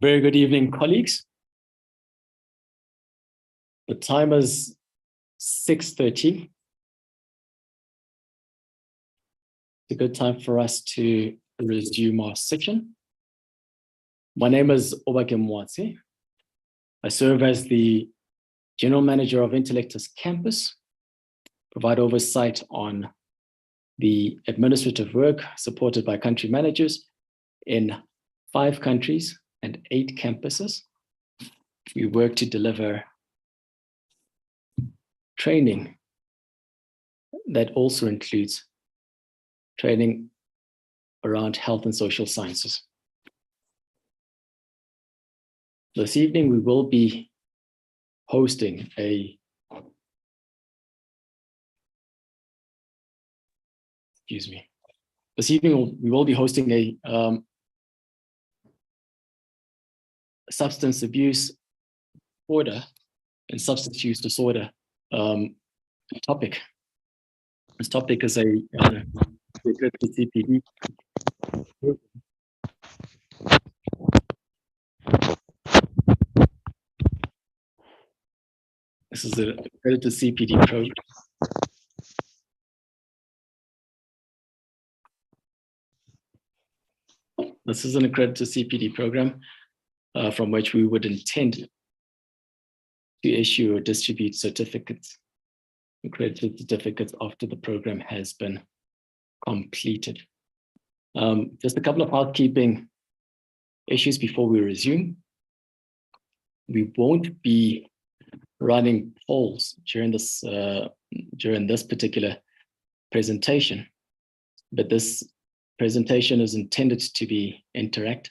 Very good evening, colleagues. The time is 6:30. It's a good time for us to resume our session. My name is Avacare. I serve as the General Manager of Intellectus Campus, provide oversight on the administrative work supported by country managers in 5 countries and 8 campuses. We work to deliver training that also includes training around health and social sciences. This evening, we will be hosting a substance abuse disorder and substance use disorder topic. This topic is a CPD. This is an accredited CPD program. This is an accredited CPD program from which we would intend to issue or distribute certificates, accredited certificates after the program has been completed. Just a couple of housekeeping issues before we resume. We won't be running polls during this particular presentation, but this presentation is intended to be interactive.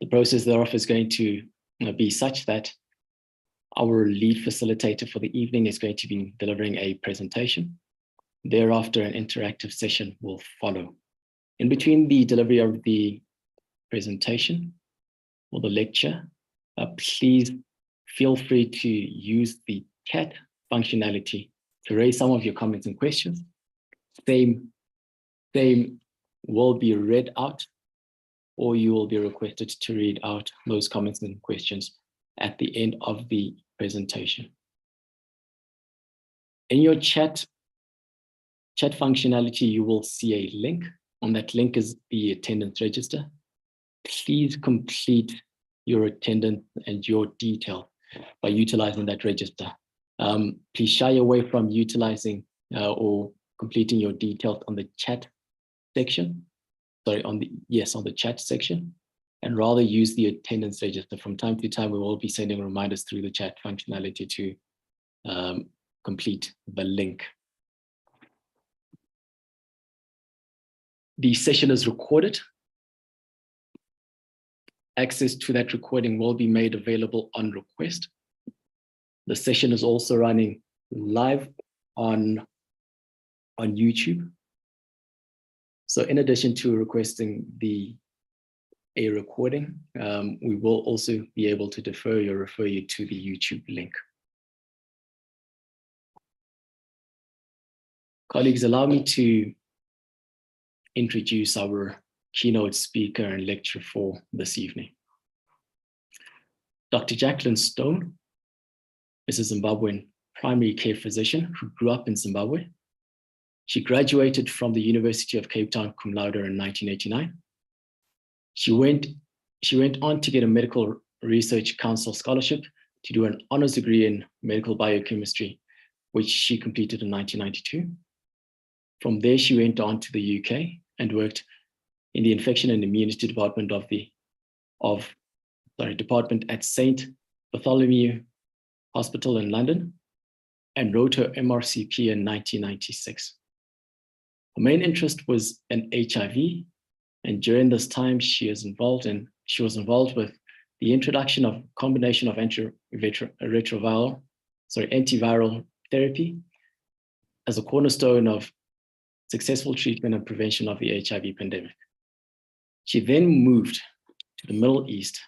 The process thereof is going to be such that our lead facilitator for the evening is going to be delivering a presentation. Thereafter, an interactive session will follow. In between the delivery of the presentation or the lecture, please feel free to use the chat functionality to raise some of your comments and questions. Same will be read out, or you will be requested to read out those comments and questions at the end of the presentation. In your chat functionality, you will see a link. On that link is the attendance register. Please complete your attendance and your detail by utilizing that register. Please shy away from utilizing or completing your details on the chat section. Sorry, on the chat section, and rather use the attendance register. From time to time, we will be sending reminders through the chat functionality to complete the link. The session is recorded. Access to that recording will be made available on request. The session is also running live on YouTube. So in addition to requesting a recording, we will also be able to refer you to the YouTube link. Colleagues, allow me to introduce our keynote speaker and lecturer for this evening. Dr. Jacqueline Stone is a Zimbabwean primary care physician who grew up in Zimbabwe. She graduated from the University of Cape Town cum laude in 1989. She went on to get a Medical Research Council scholarship to do an honors degree in medical biochemistry, which she completed in 1992. From there, she went on to the UK and worked in the infection and immunity department department at St. Bartholomew Hospital in London, and wrote her MRCP in 1996. Her main interest was in HIV, and during this time she was involved with the introduction of combination of antiviral therapy as a cornerstone of successful treatment and prevention of the HIV pandemic. She then moved to the Middle East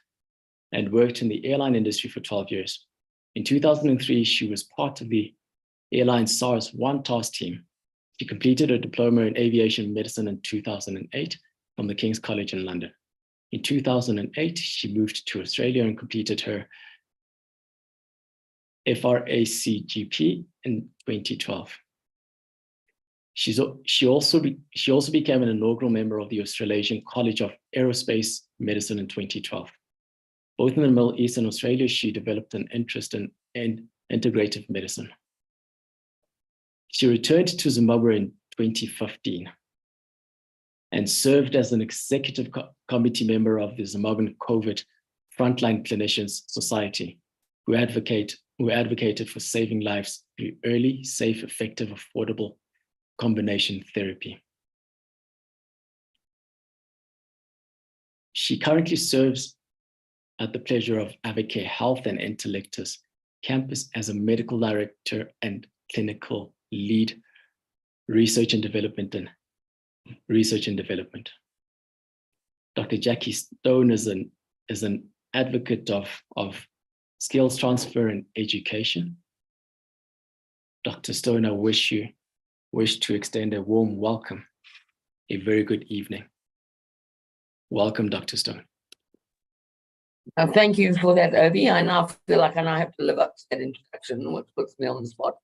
and worked in the airline industry for 12 years. In 2003, she was part of the airline SARS-1 task team. She completed a diploma in aviation medicine in 2008 from the King's College in London. In 2008, she moved to Australia and completed her FRACGP in 2012. She also became an inaugural member of the Australasian College of Aerospace Medicine in 2012. Both in the Middle East and Australia, she developed an interest in integrative medicine. She returned to Zimbabwe in 2015 and served as an executive committee member of the Zimbabwean COVID Frontline Clinicians Society, who advocated for saving lives through early, safe, effective, affordable combination therapy. She currently serves at the pleasure of Avacare Health and Intellectus campus as a medical director and clinical lead research and development. Dr. Jackie Stone is an advocate of skills transfer and education. Dr. Stone, I wish to extend a warm welcome, a very good evening. Welcome, Dr. Stone. Thank you for that, Obi. I now feel like I now have to live up to that introduction, which puts me on the spot.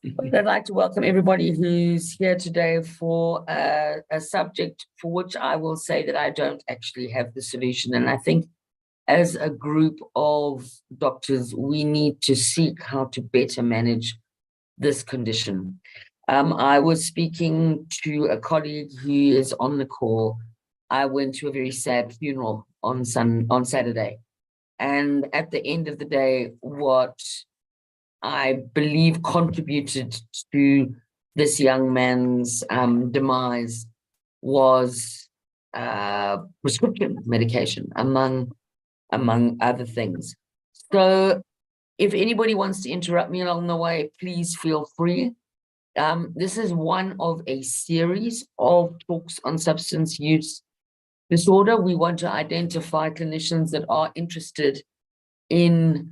But I'd like to welcome everybody who's here today for a subject for which I will say that I don't actually have the solution. And I think as a group of doctors, we need to seek how to better manage this condition. I was speaking to a colleague who is on the call. I went to a very sad funeral on Saturday. And at the end of the day, what I believe contributed to this young man's demise was prescription medication, among other things. So if anybody wants to interrupt me along the way, please feel free. This is one of a series of talks on substance use disorder. We want to identify clinicians that are interested in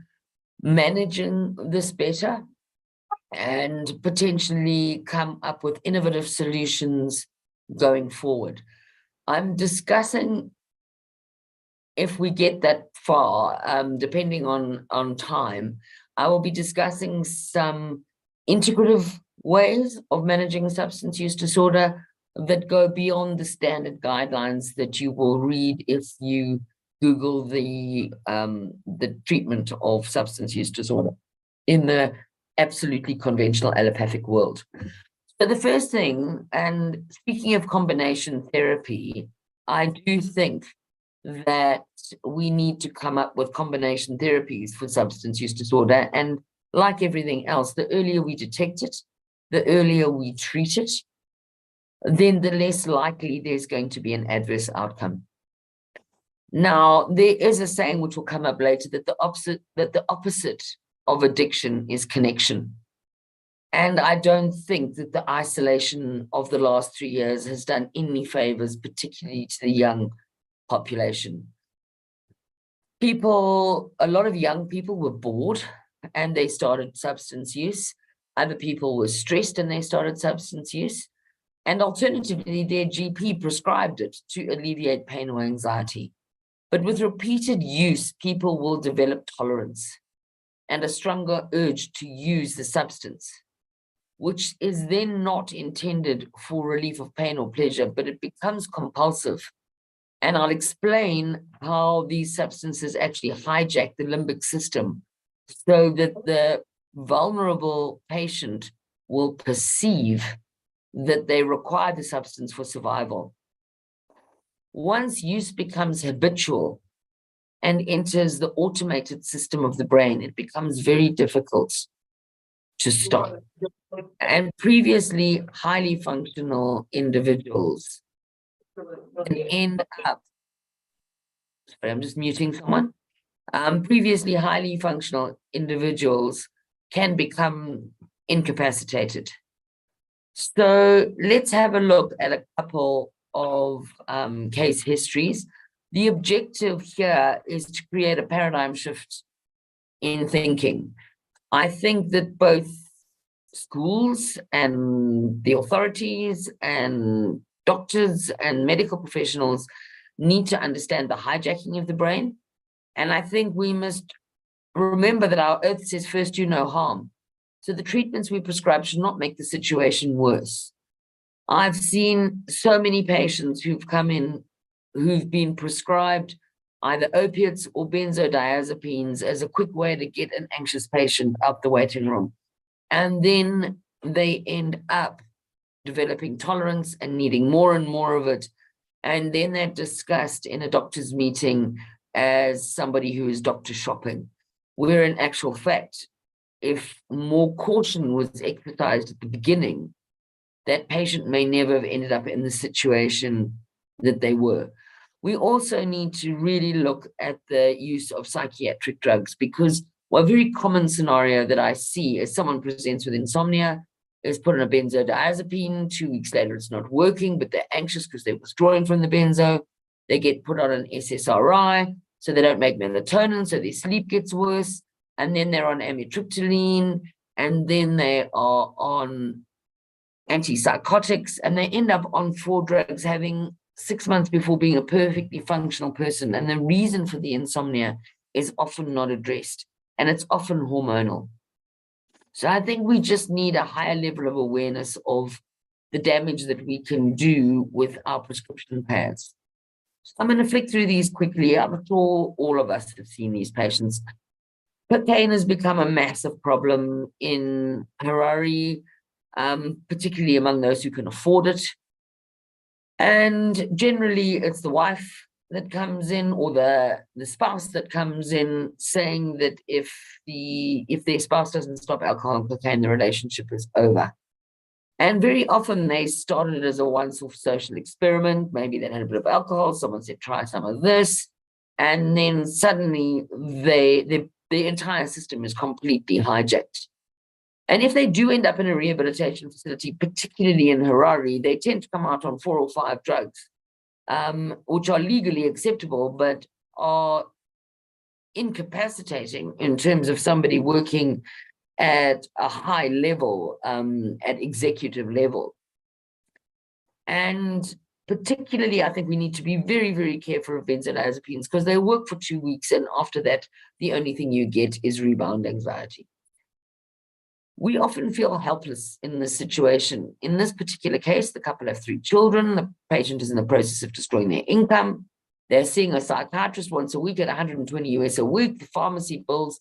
managing this better and potentially come up with innovative solutions going forward. I'm discussing, if we get that far, depending on time, I will be discussing some integrative ways of managing substance use disorder that go beyond the standard guidelines that you will read if you Google the treatment of substance use disorder in the absolutely conventional allopathic world. So the first thing, and speaking of combination therapy, I do think that we need to come up with combination therapies for substance use disorder. And like everything else, the earlier we detect it, the earlier we treat it, then the less likely there's going to be an adverse outcome. Now, there is a saying which will come up later that the opposite of addiction is connection. And I don't think that the isolation of the last 3 years has done any favors, particularly to the young population. A lot of young people were bored and they started substance use. Other people were stressed and they started substance use. And alternatively, their GP prescribed it to alleviate pain or anxiety. But with repeated use, people will develop tolerance and a stronger urge to use the substance, which is then not intended for relief of pain or pleasure, but it becomes compulsive. And I'll explain how these substances actually hijack the limbic system so that the vulnerable patient will perceive that they require the substance for survival. Once use becomes habitual and enters the automated system of the brain, it becomes very difficult to stop. And previously highly functional individuals can end up, sorry, I'm just muting someone. Previously highly functional individuals can become incapacitated. So let's have a look at a couple of case histories. The objective here is to create a paradigm shift in thinking. I think that both schools and the authorities and doctors and medical professionals need to understand the hijacking of the brain. And I think we must remember that our earth says first do no harm. So the treatments we prescribe should not make the situation worse. I've seen so many patients who've come in who've been prescribed either opiates or benzodiazepines as a quick way to get an anxious patient out the waiting room. And then they end up developing tolerance and needing more and more of it. And then they're discussed in a doctor's meeting as somebody who is doctor shopping, where in actual fact, if more caution was exercised at the beginning, that patient may never have ended up in the situation that they were. We also need to really look at the use of psychiatric drugs, because one very common scenario that I see is someone presents with insomnia, is put on a benzodiazepine, 2 weeks later it's not working, but they're anxious because they're withdrawing from the benzo. They get put on an SSRI, so they don't make melatonin, so their sleep gets worse. And then they're on amitriptyline, and then they are on antipsychotics, and they end up on 4 drugs, having 6 months before being a perfectly functional person. And the reason for the insomnia is often not addressed, and it's often hormonal. So I think we just need a higher level of awareness of the damage that we can do with our prescription pads. So I'm going to flick through these quickly. I'm sure all of us have seen these patients. Cocaine has become a massive problem in Harare, particularly among those who can afford it. And generally, it's the wife that comes in, or the spouse that comes in, saying that if their spouse doesn't stop alcohol and cocaine, the relationship is over. And very often they started as a once-off social experiment. Maybe they had a bit of alcohol, someone said, try some of this. And then suddenly the entire system is completely hijacked. And if they do end up in a rehabilitation facility, particularly in Harare, they tend to come out on 4 or 5 drugs, which are legally acceptable, but are incapacitating in terms of somebody working at a high level, at executive level. And particularly, I think we need to be very, very careful of benzodiazepines, because they work for 2 weeks, and after that, the only thing you get is rebound anxiety. We often feel helpless in this situation. In this particular case, the couple have 3 children. The patient is in the process of destroying their income. They're seeing a psychiatrist once a week at 120 US a week. The pharmacy bills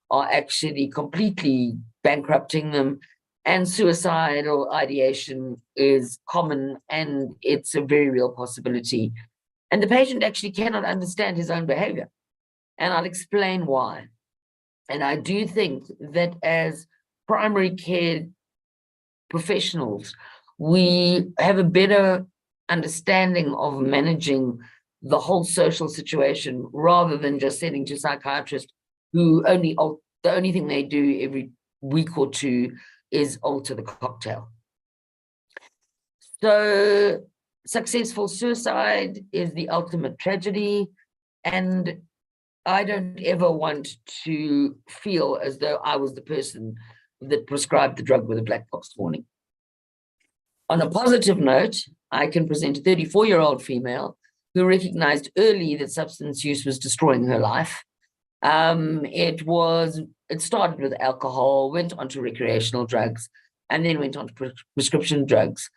are actually completely bankrupting them. And suicidal ideation is common, and it's a very real possibility. And the patient actually cannot understand his own behavior. And I'll explain why. And I do think that as primary care professionals, we have a better understanding of managing the whole social situation, rather than just sending to psychiatrists who the only thing they do every week or 2 is alter the cocktail. So successful suicide is the ultimate tragedy, and I don't ever want to feel as though I was the person that prescribed the drug with a black box warning. On a positive note, I can present a 34-year-old female who recognized early that substance use was destroying her life. It started with alcohol, went on to recreational drugs, and then went on to prescription drugs.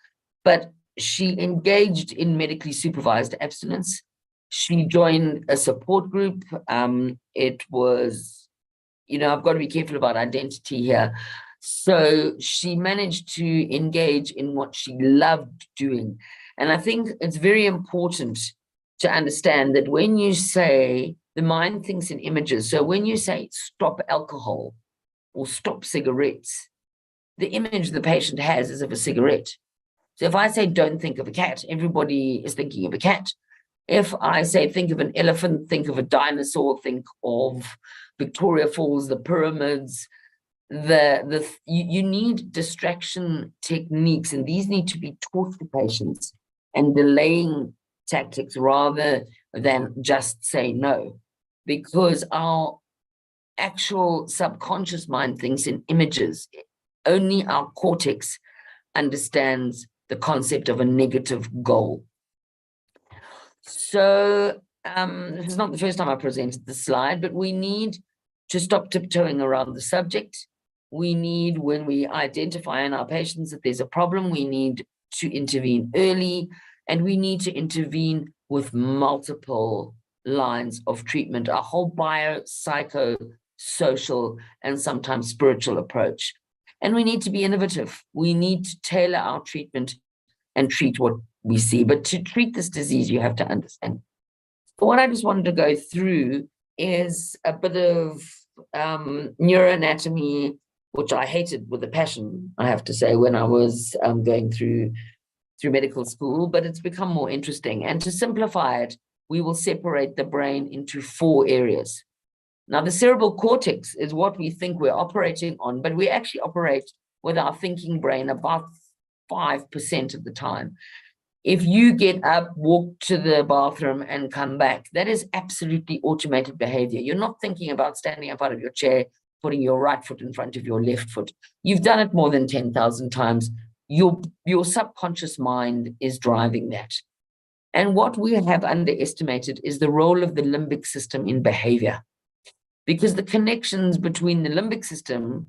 But she engaged in medically supervised abstinence. She joined a support group. It was, I've got to be careful about identity here. So she managed to engage in what she loved doing. And I think it's very important to understand that when you say the mind thinks in images, so when you say stop alcohol or stop cigarettes, the image the patient has is of a cigarette. So if I say don't think of a cat, everybody is thinking of a cat. If I say think of an elephant, think of a dinosaur, think of Victoria Falls, the pyramids, you need distraction techniques, and these need to be taught to patients, and delaying tactics rather than just say no, because our actual subconscious mind thinks in images. Only our cortex understands the concept of a negative goal. So this is not the first time I presented this slide, but we need to stop tiptoeing around the subject. We need, when we identify in our patients that there's a problem, we need to intervene early, and we need to intervene with multiple lines of treatment, a whole bio, psycho, social, and sometimes spiritual approach. And we need to be innovative. We need to tailor our treatment and treat what we see. But to treat this disease, you have to understand. So what I just wanted to go through is a bit of neuroanatomy, which I hated with a passion, I have to say, when I was going through medical school, but it's become more interesting. And to simplify it, we will separate the brain into 4 areas. Now, the cerebral cortex is what we think we're operating on, but we actually operate with our thinking brain about 5% of the time. If you get up, walk to the bathroom and come back, that is absolutely automated behavior. You're not thinking about standing up out of your chair, putting your right foot in front of your left foot. You've done it more than 10,000 times. Your subconscious mind is driving that. And what we have underestimated is the role of the limbic system in behavior, because the connections between the limbic system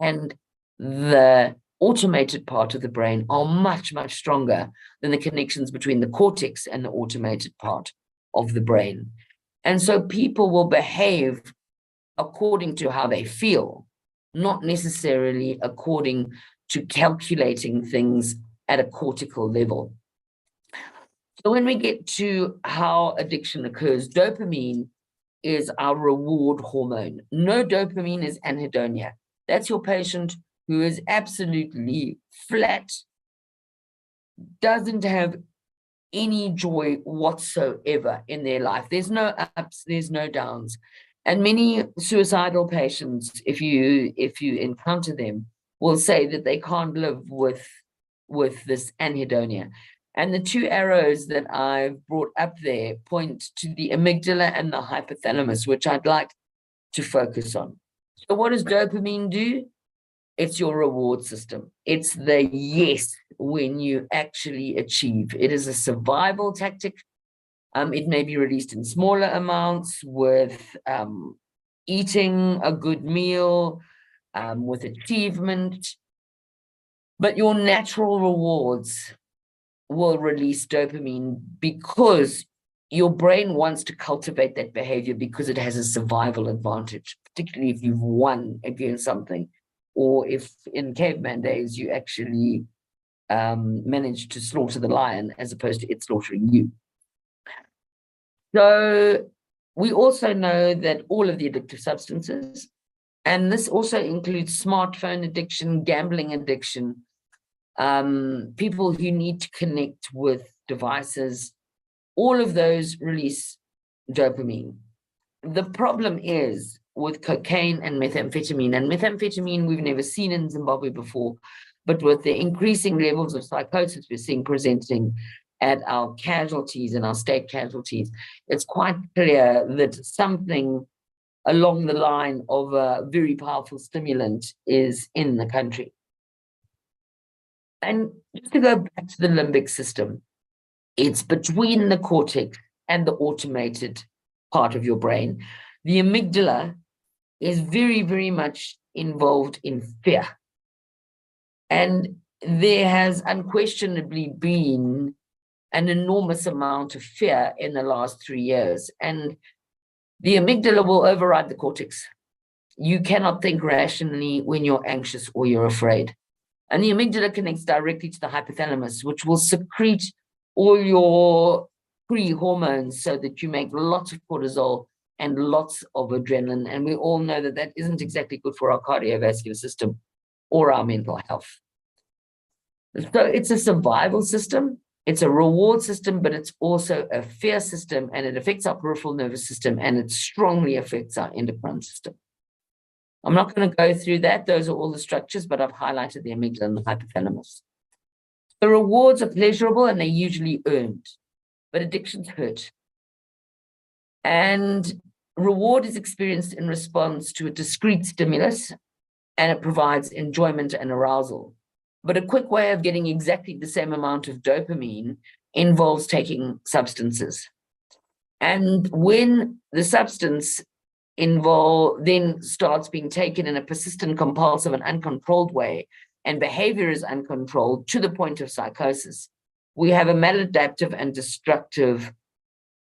and the automated part of the brain are much, much stronger than the connections between the cortex and the automated part of the brain. And so people will behave according to how they feel, not necessarily according to calculating things at a cortical level. So when we get to how addiction occurs, dopamine is our reward hormone. No dopamine is anhedonia. That's your patient who is absolutely flat, doesn't have any joy whatsoever in their life. There's no ups, there's no downs. And many suicidal patients, if you encounter them, will say that they can't live with this anhedonia. And the 2 arrows that I've brought up there point to the amygdala and the hypothalamus, which I'd like to focus on. So what does dopamine do? It's your reward system. It's the yes when you actually achieve. It is a survival tactic. It may be released in smaller amounts with eating a good meal, with achievement. But your natural rewards will release dopamine because your brain wants to cultivate that behavior because it has a survival advantage, particularly if you've won against something, or if in caveman days you actually managed to slaughter the lion as opposed to it slaughtering you. So we also know that all of the addictive substances, and this also includes smartphone addiction, gambling addiction, people who need to connect with devices, all of those release dopamine. The problem is with cocaine and methamphetamine we've never seen in Zimbabwe before, but with the increasing levels of psychosis we're seeing presenting at our casualties and our state casualties, it's quite clear that something along the line of a very powerful stimulant is in the country. And just to go back to the limbic system, it's between the cortex and the automated part of your brain. The amygdala is very, very much involved in fear. And there has unquestionably been an enormous amount of fear in the last 3 years. And the amygdala will override the cortex. You cannot think rationally when you're anxious or you're afraid. And the amygdala connects directly to the hypothalamus, which will secrete all your pre-hormones so that you make lots of cortisol and lots of adrenaline. And we all know that that isn't exactly good for our cardiovascular system or our mental health. So it's a survival system, it's a reward system, but it's also a fear system, and it affects our peripheral nervous system, and it strongly affects our endocrine system. I'm not going to go through that. Those are all the structures, but I've highlighted the amygdala and the hypothalamus. The rewards are pleasurable and they're usually earned, but addictions hurt. And reward is experienced in response to a discrete stimulus, and it provides enjoyment and arousal. But a quick way of getting exactly the same amount of dopamine involves taking substances. And when the substance then starts being taken in a persistent, compulsive, and uncontrolled way, and behavior is uncontrolled to the point of psychosis, we have a maladaptive and destructive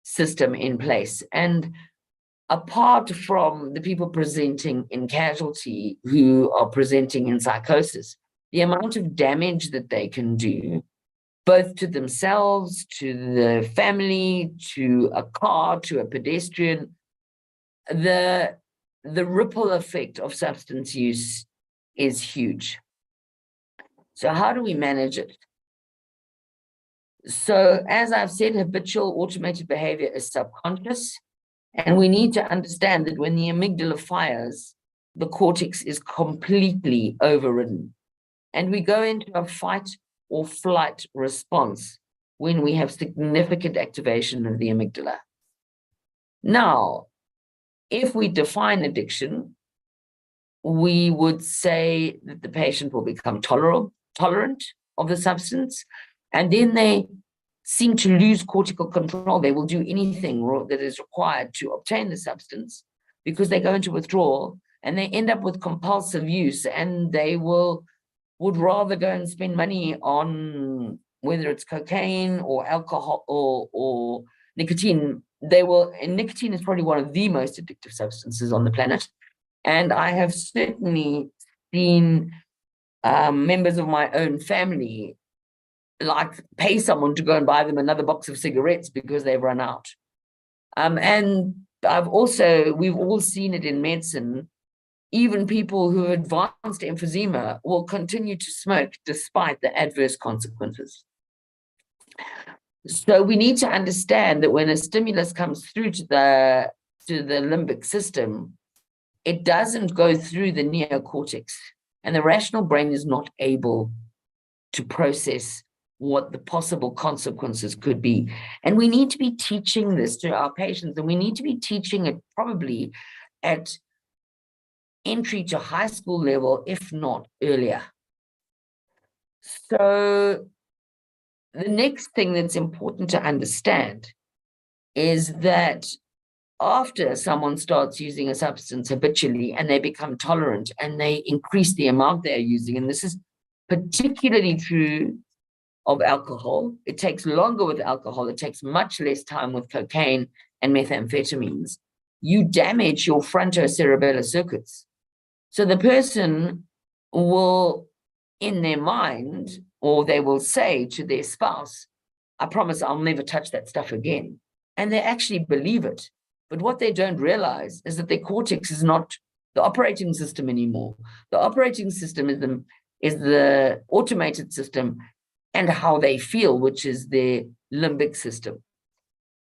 system in place. And apart from the people presenting in casualty who are presenting in psychosis, the amount of damage that they can do, both to themselves, to the family, to a car, to a pedestrian, the ripple effect of substance use is huge. So how do we manage it? So as I've said, habitual automated behavior is subconscious, and we need to understand that when the amygdala fires, the cortex is completely overridden, and we go into a fight or flight response when we have significant activation of the amygdala. Now, if we define addiction, we would say that the patient will become tolerant of the substance, and then they seem to lose cortical control. They will do anything that is required to obtain the substance because they go into withdrawal, and they end up with compulsive use, and they would rather go and spend money on whether it's cocaine or alcohol or nicotine. And nicotine is probably one of the most addictive substances on the planet. And I have certainly seen members of my own family pay someone to go and buy them another box of cigarettes because they've run out. And we've all seen it in medicine. Even people who have advanced emphysema will continue to smoke despite the adverse consequences. So we need to understand that when a stimulus comes through to the limbic system, it doesn't go through the neocortex, and the rational brain is not able to process what the possible consequences could be. And we need to be teaching this to our patients, and we need to be teaching it probably at entry to high school level, if not earlier. So the next thing that's important to understand is that after someone starts using a substance habitually and they become tolerant and they increase the amount they're using, and this is particularly true of alcohol. It takes longer with alcohol. It takes much less time with cocaine and methamphetamines. You damage your frontocerebellar circuits. So the person will, in their mind, or they will say to their spouse, I promise I'll never touch that stuff again. And they actually believe it. But what they don't realize is that their cortex is not the operating system anymore. The operating system is the automated system and how they feel, which is their limbic system.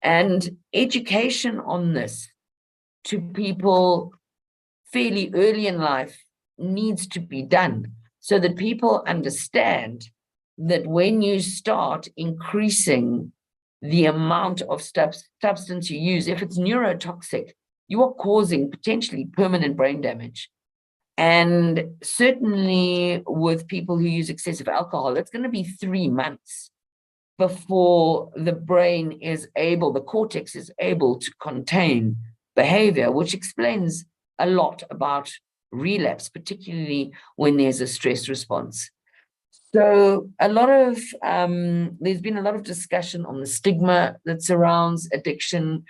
And education on this to people fairly early in life needs to be done so that people understand that when you start increasing the amount of substance you use, if it's neurotoxic, you are causing potentially permanent brain damage. And certainly with people who use excessive alcohol, it's going to be 3 months before the brain is able, the cortex is able to contain behavior, which explains a lot about relapse, particularly when there's a stress response. So there's been a lot of discussion on the stigma that surrounds addiction,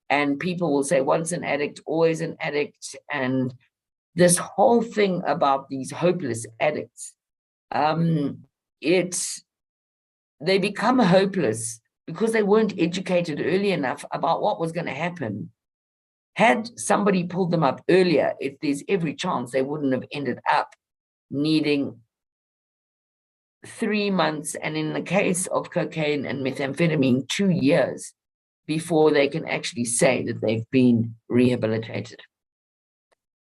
and people will say once an addict, always an addict, and this whole thing about these hopeless addicts. They become hopeless because they weren't educated early enough about what was going to happen. Had somebody pulled them up earlier, if there's every chance they wouldn't have ended up needing 3 months, and in the case of cocaine and methamphetamine, 2 years before they can actually say that they've been rehabilitated.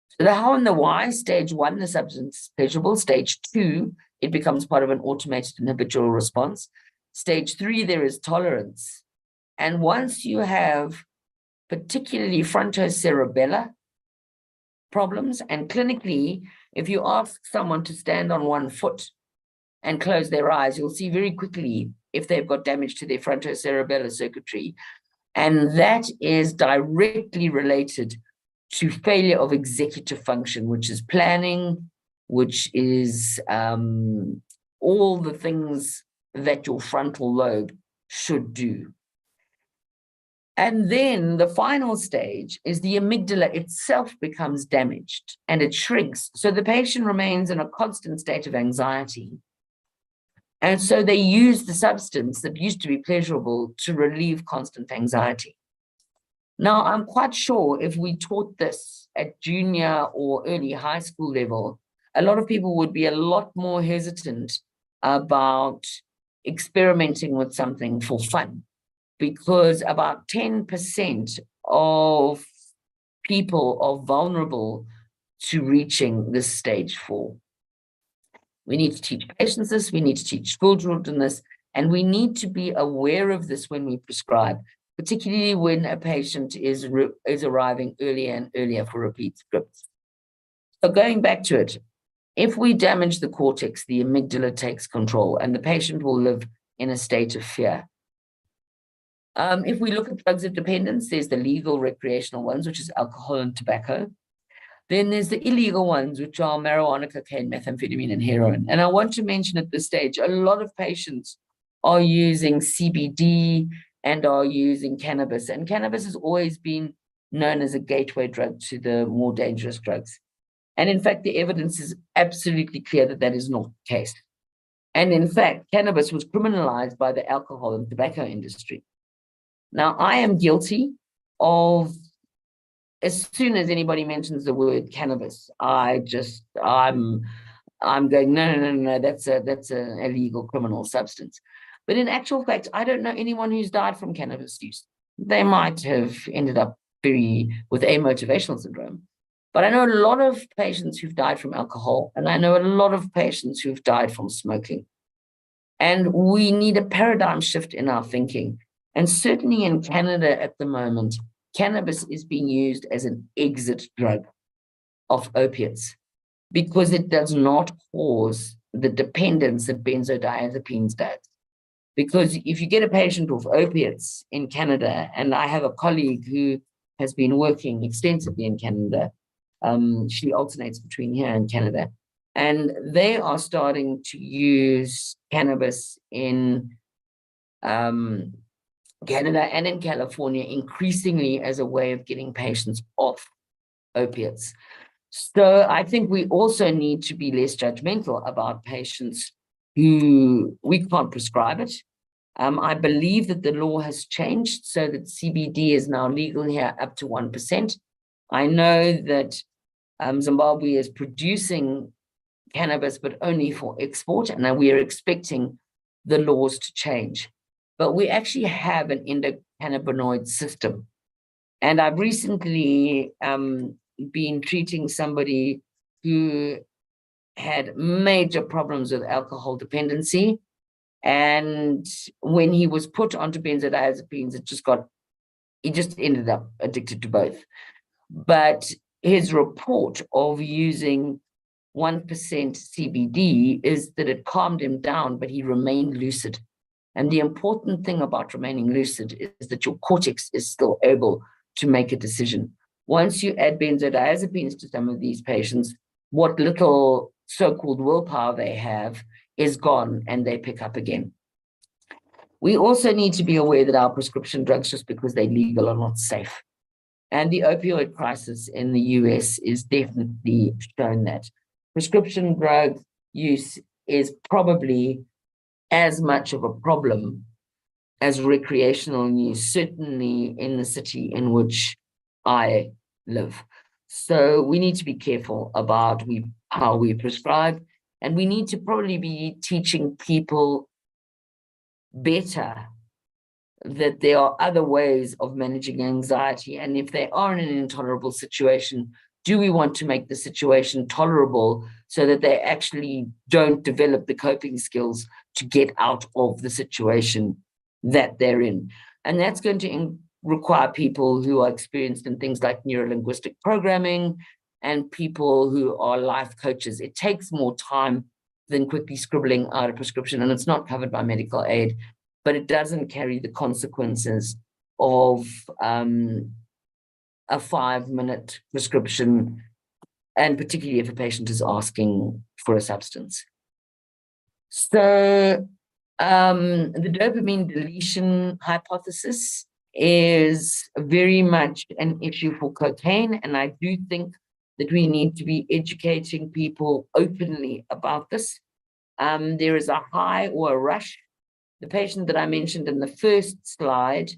So the how and the why: stage 1, the substance is pleasurable. Stage 2, it becomes part of an automated and habitual response. Stage 3, there is tolerance. And once you have particularly frontocerebellar problems, and clinically, if you ask someone to stand on one foot and close their eyes, you'll see very quickly if they've got damage to their frontocerebellar circuitry. And that is directly related to failure of executive function, which is planning, which is all the things that your frontal lobe should do. And then the final stage is the amygdala itself becomes damaged and it shrinks. So the patient remains in a constant state of anxiety. And so they use the substance that used to be pleasurable to relieve constant anxiety. Now, I'm quite sure if we taught this at junior or early high school level, a lot of people would be a lot more hesitant about experimenting with something for fun, because about 10% of people are vulnerable to reaching this stage 4. We need to teach patients this, we need to teach school children this, and we need to be aware of this when we prescribe, particularly when a patient is arriving earlier and earlier for repeat scripts. So going back to it, if we damage the cortex, the amygdala takes control and the patient will live in a state of fear. If we look at drugs of dependence, there's the legal recreational ones, which is alcohol and tobacco. Then there's the illegal ones, which are marijuana, cocaine, methamphetamine, and heroin. And I want to mention at this stage, a lot of patients are using CBD and are using cannabis. And cannabis has always been known as a gateway drug to the more dangerous drugs. And in fact, the evidence is absolutely clear that that is not the case. And in fact, cannabis was criminalized by the alcohol and tobacco industry. Now, I am guilty of, as soon as anybody mentions the word cannabis, I'm going, no, that's an illegal criminal substance. But in actual fact, I don't know anyone who's died from cannabis use. They might have ended up with amotivational syndrome. But I know a lot of patients who've died from alcohol, and I know a lot of patients who've died from smoking. And we need a paradigm shift in our thinking. And certainly in Canada at the moment, cannabis is being used as an exit drug of opiates because it does not cause the dependence that benzodiazepines does. Because if you get a patient with opiates in Canada, and I have a colleague who has been working extensively in Canada, she alternates between here and Canada, and they are starting to use cannabis in Canada and in California increasingly as a way of getting patients off opiates. So I think we also need to be less judgmental about patients who we can't prescribe it. I believe that the law has changed so that CBD is now legal here up to 1%. I know that Zimbabwe is producing cannabis, but only for export, and we are expecting the laws to change. But we actually have an endocannabinoid system. And I've recently been treating somebody who had major problems with alcohol dependency. And when he was put onto benzodiazepines, he just ended up addicted to both. But his report of using 1% CBD is that it calmed him down, but he remained lucid. And the important thing about remaining lucid is that your cortex is still able to make a decision. Once you add benzodiazepines to some of these patients, what little so-called willpower they have is gone and they pick up again. We also need to be aware that our prescription drugs, just because they're legal, are not safe. And the opioid crisis in the US is definitely shown that. Prescription drug use is probably as much of a problem as recreational use, certainly in the city in which I live. So we need to be careful about how we prescribe, and we need to probably be teaching people better that there are other ways of managing anxiety. And if they are in an intolerable situation, do we want to make the situation tolerable so that they actually don't develop the coping skills to get out of the situation that they're in? And that's going to require people who are experienced in things like neurolinguistic programming and people who are life coaches. It takes more time than quickly scribbling out a prescription, and it's not covered by medical aid. but it doesn't carry the consequences of a 5-minute prescription, and particularly if a patient is asking for a substance. So the dopamine deletion hypothesis is very much an issue for cocaine, and I do think that we need to be educating people openly about this. There is a high or a rush. The patient that I mentioned in the first slide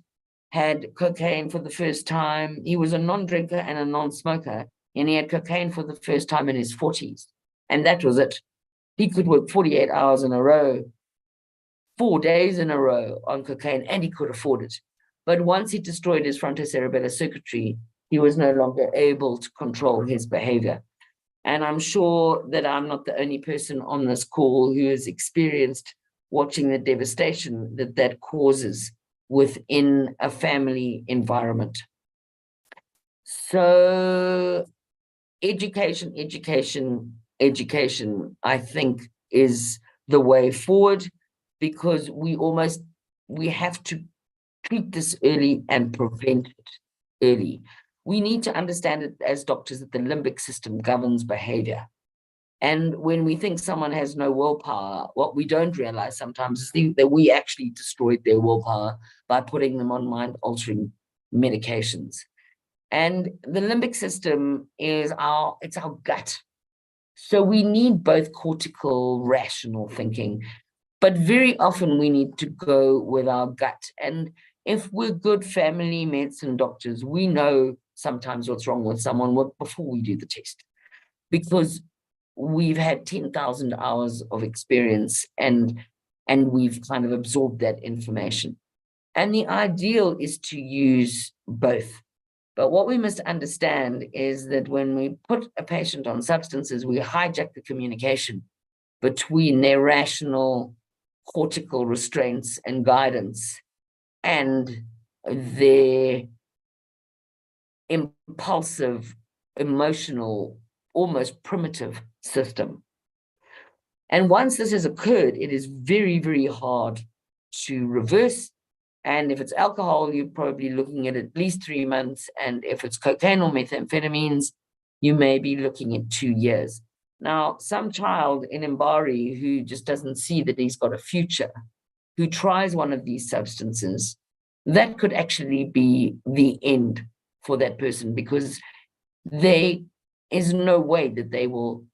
had cocaine for the first time. He was a non-drinker and a non-smoker, and he had cocaine for the first time in his 40s. And that was it. He could work 48 hours in a row, 4 days in a row on cocaine, and he could afford it. But once he destroyed his frontocerebellar circuitry, he was no longer able to control his behavior. And I'm sure that I'm not the only person on this call who has experienced watching the devastation that that causes within a family environment. So education, I think, is the way forward, because we have to treat this early and prevent it early. We need to understand it as doctors that the limbic system governs behavior. And when we think someone has no willpower, what we don't realize sometimes is that we actually destroyed their willpower by putting them on mind-altering medications. And the limbic system is it's our gut. So we need both cortical, rational thinking, but very often we need to go with our gut. And if we're good family medicine doctors, we know sometimes what's wrong with someone before we do the test, because we've had 10,000 hours of experience and we've kind of absorbed that information. And the ideal is to use both. But what we must understand is that when we put a patient on substances, we hijack the communication between their rational cortical restraints and guidance and their impulsive, emotional, almost primitive system. And once this has occurred, it is very, very hard to reverse. And if it's alcohol, you're probably looking at least 3 months. And if it's cocaine or methamphetamines, you may be looking at 2 years. Now, some child in Mbari who just doesn't see that he's got a future, who tries one of these substances, that could actually be the end for that person, because there is no way that they will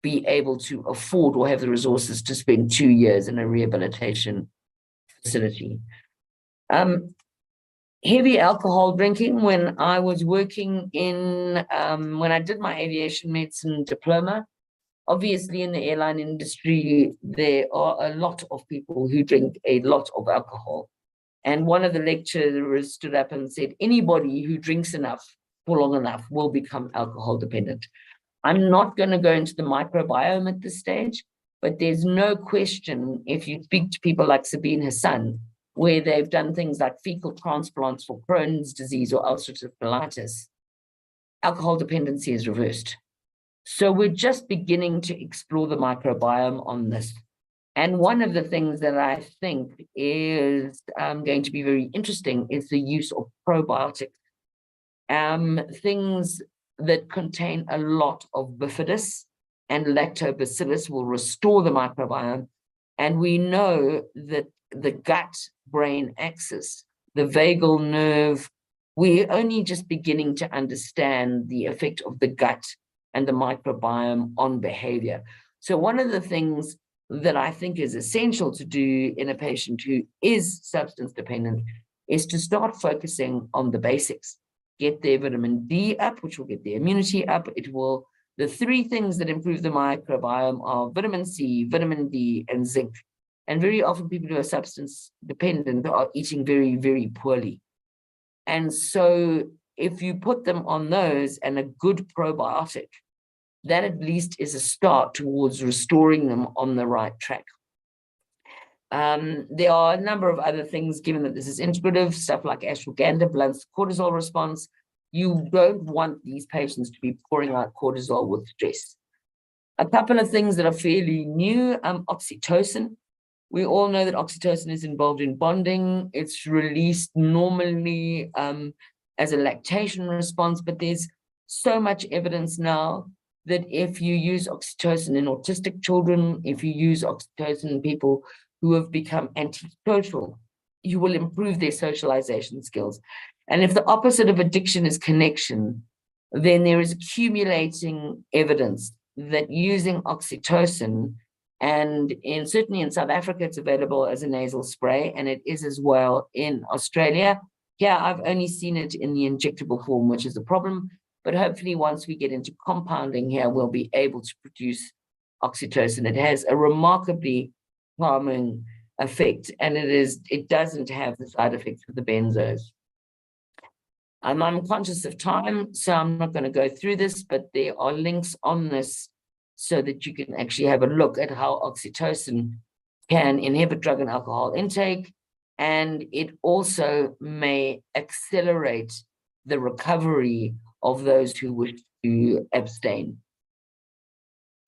be able to afford or have the resources to spend 2 years in a rehabilitation facility. Heavy alcohol drinking, when I was working in, when I did my aviation medicine diploma, obviously in the airline industry, there are a lot of people who drink a lot of alcohol. And one of the lecturers stood up and said, anybody who drinks enough for long enough will become alcohol dependent. I'm not going to go into the microbiome at this stage, but there's no question, if you speak to people like Sabine Hassan, where they've done things like fecal transplants for Crohn's disease or ulcerative colitis, alcohol dependency is reversed. So we're just beginning to explore the microbiome on this. And one of the things that I think is going to be very interesting is the use of probiotics. Things that contain a lot of bifidus and lactobacillus will restore the microbiome. And we know that the gut-brain axis, the vagal nerve, we're only just beginning to understand the effect of the gut and the microbiome on behavior. So one of the things that I think is essential to do in a patient who is substance dependent is to start focusing on the basics. Get their vitamin D up, which will get their immunity up. The 3 things that improve the microbiome are vitamin C, vitamin D, and zinc. And very often people who are substance dependent are eating very, very poorly. And so if you put them on those and a good probiotic, that at least is a start towards restoring them on the right track. There are a number of other things, given that this is integrative, stuff like ashwagandha blunts the cortisol response. You don't want these patients to be pouring out cortisol with stress. A couple of things that are fairly new, oxytocin. We all know that oxytocin is involved in bonding. It's released normally as a lactation response, but there's so much evidence now that if you use oxytocin in autistic children, if you use oxytocin in people who have become antisocial, you will improve their socialization skills. And if the opposite of addiction is connection, then there is accumulating evidence that using oxytocin, and certainly in South Africa, it's available as a nasal spray, and it is as well in Australia. Here, I've only seen it in the injectable form, which is a problem. But hopefully, once we get into compounding here, we'll be able to produce oxytocin. It has a remarkably calming effect, and it doesn't have the side effects of the benzos. I'm conscious of time, so I'm not going to go through this, but there are links on this so that you can actually have a look at how oxytocin can inhibit drug and alcohol intake, and it also may accelerate the recovery of those who wish to abstain.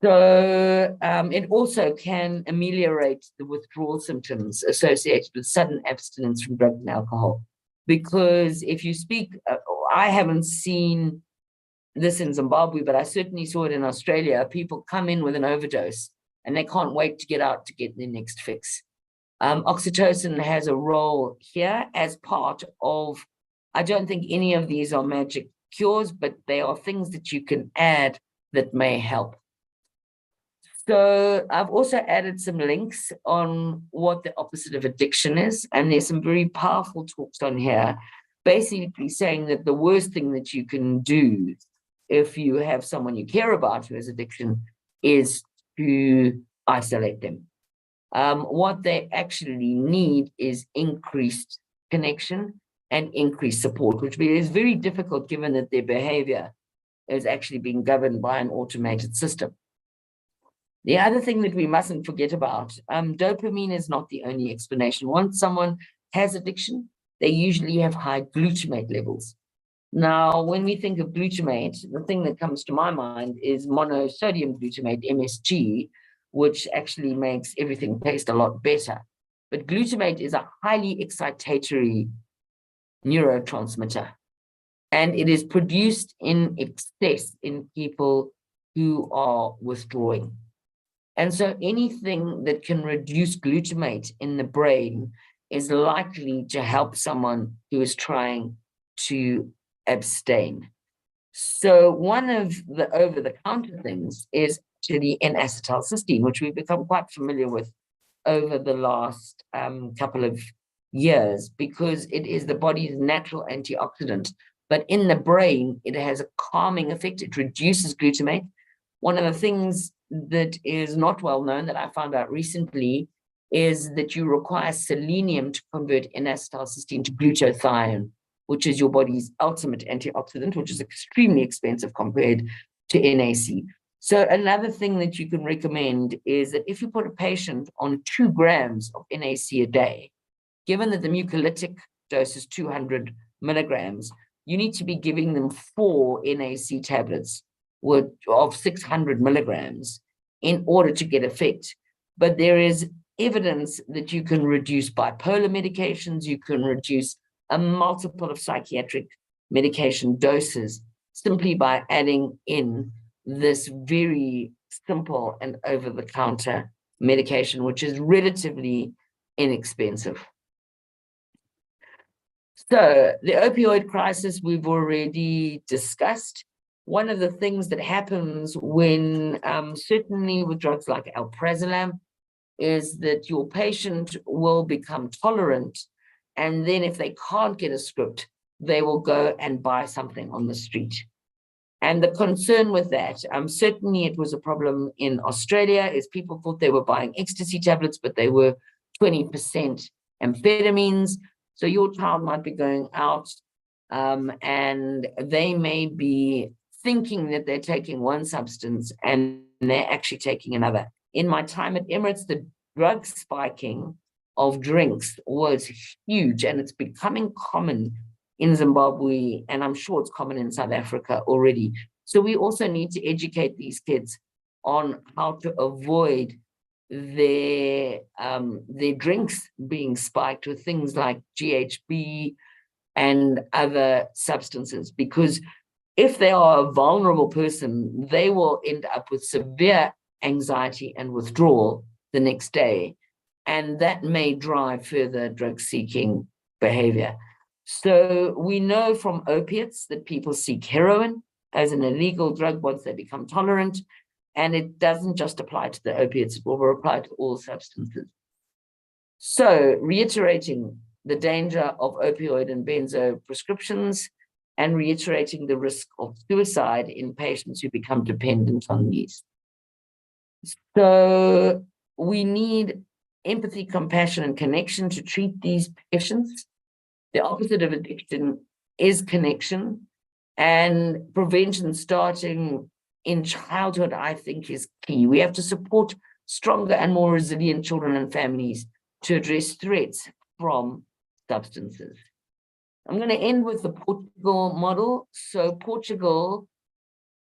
So it also can ameliorate the withdrawal symptoms associated with sudden abstinence from drug and alcohol. Because if you speak, I haven't seen this in Zimbabwe, but I certainly saw it in Australia. People come in with an overdose and they can't wait to get out to get their next fix. Oxytocin has a role here as part of, I don't think any of these are magic cures, but they are things that you can add that may help. So I've also added some links on what the opposite of addiction is, and there's some very powerful talks on here, basically saying that the worst thing that you can do if you have someone you care about who has addiction is to isolate them. What they actually need is increased connection and increased support, which is very difficult given that their behavior is actually being governed by an automated system. The other thing that we mustn't forget about, dopamine is not the only explanation. Once someone has addiction, they usually have high glutamate levels. Now, when we think of glutamate, the thing that comes to my mind is monosodium glutamate, MSG, which actually makes everything taste a lot better. But glutamate is a highly excitatory neurotransmitter, and it is produced in excess in people who are withdrawing. And so anything that can reduce glutamate in the brain is likely to help someone who is trying to abstain. So one of the over-the-counter things is actually N-acetylcysteine, which we've become quite familiar with over the last couple of years, because it is the body's natural antioxidant. But in the brain, it has a calming effect. It reduces glutamate. One of the things that is not well known that I found out recently is that you require selenium to convert N-acetylcysteine to glutathione, which is your body's ultimate antioxidant, which is extremely expensive compared to NAC. So another thing that you can recommend is that if you put a patient on 2 grams of NAC a day, given that the mucolytic dose is 200 milligrams, you need to be giving them 4 NAC tablets of 600 milligrams in order to get effect. But there is evidence that you can reduce bipolar medications, you can reduce a multiple of psychiatric medication doses simply by adding in this very simple and over-the-counter medication, which is relatively inexpensive. So the opioid crisis we've already discussed. One of the things that happens when, certainly with drugs like alprazolam, is that your patient will become tolerant, and then if they can't get a script, they will go and buy something on the street. And the concern with that, certainly it was a problem in Australia, is people thought they were buying ecstasy tablets, but they were 20% amphetamines. So your child might be going out and they may be thinking that they're taking one substance and they're actually taking another. In my time at Emirates, the drug spiking of drinks was huge, and it's becoming common in Zimbabwe, and I'm sure it's common in South Africa already. So we also need to educate these kids on how to avoid their drinks being spiked with things like GHB and other substances, because if they are a vulnerable person, they will end up with severe anxiety and withdrawal the next day, and that may drive further drug-seeking behavior. So we know from opiates that people seek heroin as an illegal drug once they become tolerant, and it doesn't just apply to the opiates, it will apply to all substances. So reiterating the danger of opioid and benzo prescriptions, and reiterating the risk of suicide in patients who become dependent on these. So we need empathy, compassion, and connection to treat these patients. The opposite of addiction is connection, and prevention starting in childhood, I think, is key. We have to support stronger and more resilient children and families to address threats from substances. I'm going to end with the Portugal model. So Portugal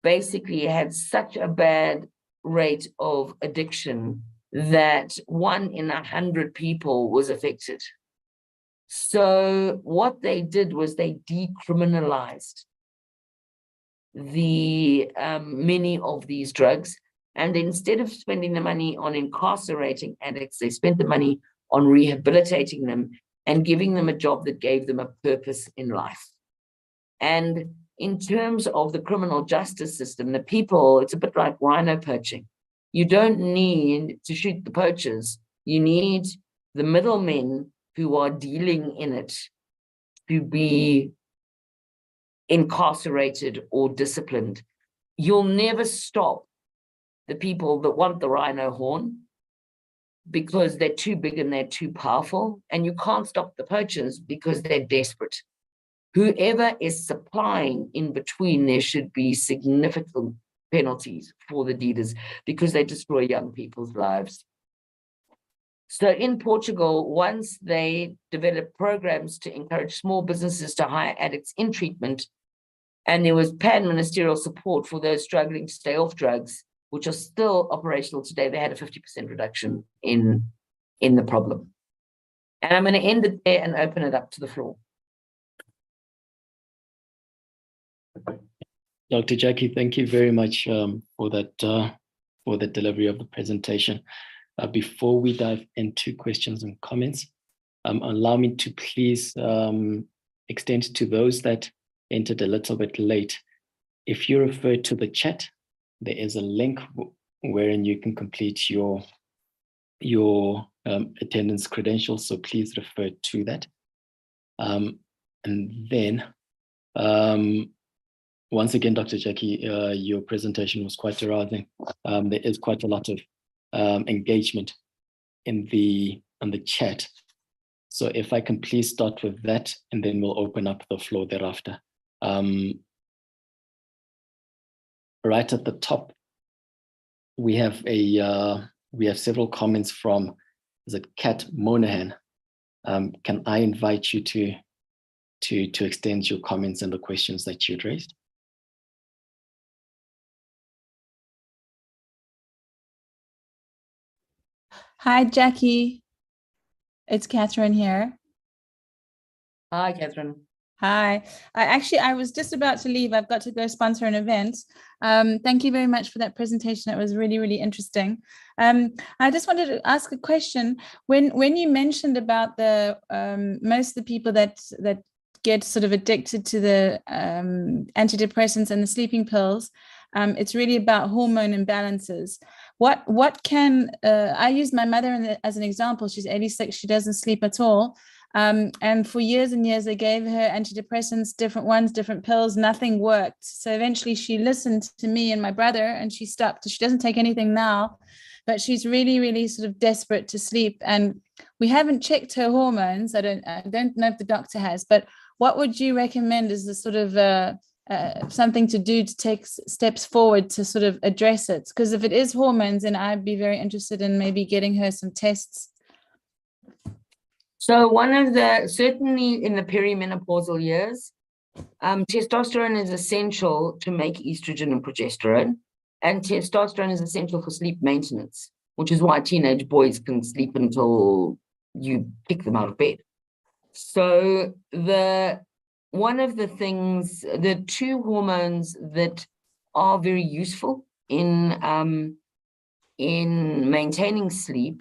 basically had such a bad rate of addiction that 1 in 100 people was affected. So what they did was they decriminalized the many of these drugs, and instead of spending the money on incarcerating addicts, they spent the money on rehabilitating them and giving them a job that gave them a purpose in life. And in terms of the criminal justice system, the people, it's a bit like rhino poaching. You don't need to shoot the poachers. You need the middlemen who are dealing in it to be incarcerated or disciplined. You'll never stop the people that want the rhino horn because they're too big and they're too powerful, and you can't stop the poachers because they're desperate. Whoever is supplying in between, there should be significant penalties for the dealers because they destroy young people's lives. So in Portugal, once they developed programs to encourage small businesses to hire addicts in treatment, and there was pan-ministerial support for those struggling to stay off drugs, which are still operational today, they had a 50% reduction in the problem. And I'm going to end it there and open it up to the floor. Dr. Jackie, thank you very much for the delivery of the presentation. Before we dive into questions and comments, allow me to please extend to those that entered a little bit late. If you refer to the chat, there is a link wherein you can complete your attendance credentials, so please refer to that. And then, once again, Dr. Jackie, your presentation was quite arousing. There is quite a lot of engagement in the chat. So if I can please start with that, and then we'll open up the floor thereafter. Right at the top, we have several comments from, is it Kat Monahan? Can I invite you to extend your comments and the questions that you'd raised? Hi, Jackie. It's Catherine here. Hi, Catherine. Hi. I was just about to leave. I've got to go sponsor an event. Thank you very much for that presentation. It was really, really interesting. I just wanted to ask a question. When you mentioned about the most of the people that get sort of addicted to the antidepressants and the sleeping pills, it's really about hormone imbalances. What can I use my mother as an example? She's 86. She doesn't sleep at all. And for years and years, they gave her antidepressants, different ones, different pills, nothing worked. So eventually she listened to me and my brother and she stopped. She doesn't take anything now, but she's really, really sort of desperate to sleep. And we haven't checked her hormones. I don't know if the doctor has, but what would you recommend as a sort of something to do to take steps forward to sort of address it? Because if it is hormones, then I'd be very interested in maybe getting her some tests. So certainly in the perimenopausal years, testosterone is essential to make estrogen and progesterone, and testosterone is essential for sleep maintenance. which is why teenage boys can sleep until you kick them out of bed. So one of the things, the two hormones that are very useful in maintaining sleep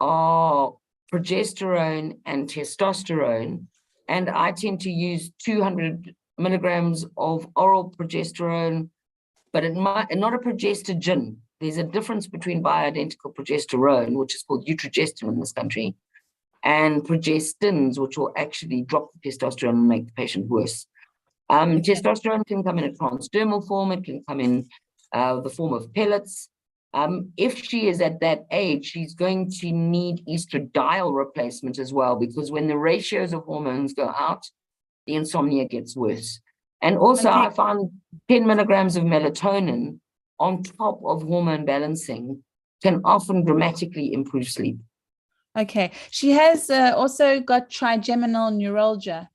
are progesterone and testosterone. And I tend to use 200 milligrams of oral progesterone, but not a progestogen. There's a difference between bioidentical progesterone, which is called eutrogestin in this country, and progestins, which will actually drop the testosterone and make the patient worse. Testosterone can come in a transdermal form. It can come in the form of pellets. If she is at that age, she's going to need estradiol replacement as well, because when the ratios of hormones go out, the insomnia gets worse. And also, I found 10 milligrams of melatonin on top of hormone balancing can often dramatically improve sleep. Okay. She has also got trigeminal neuralgia,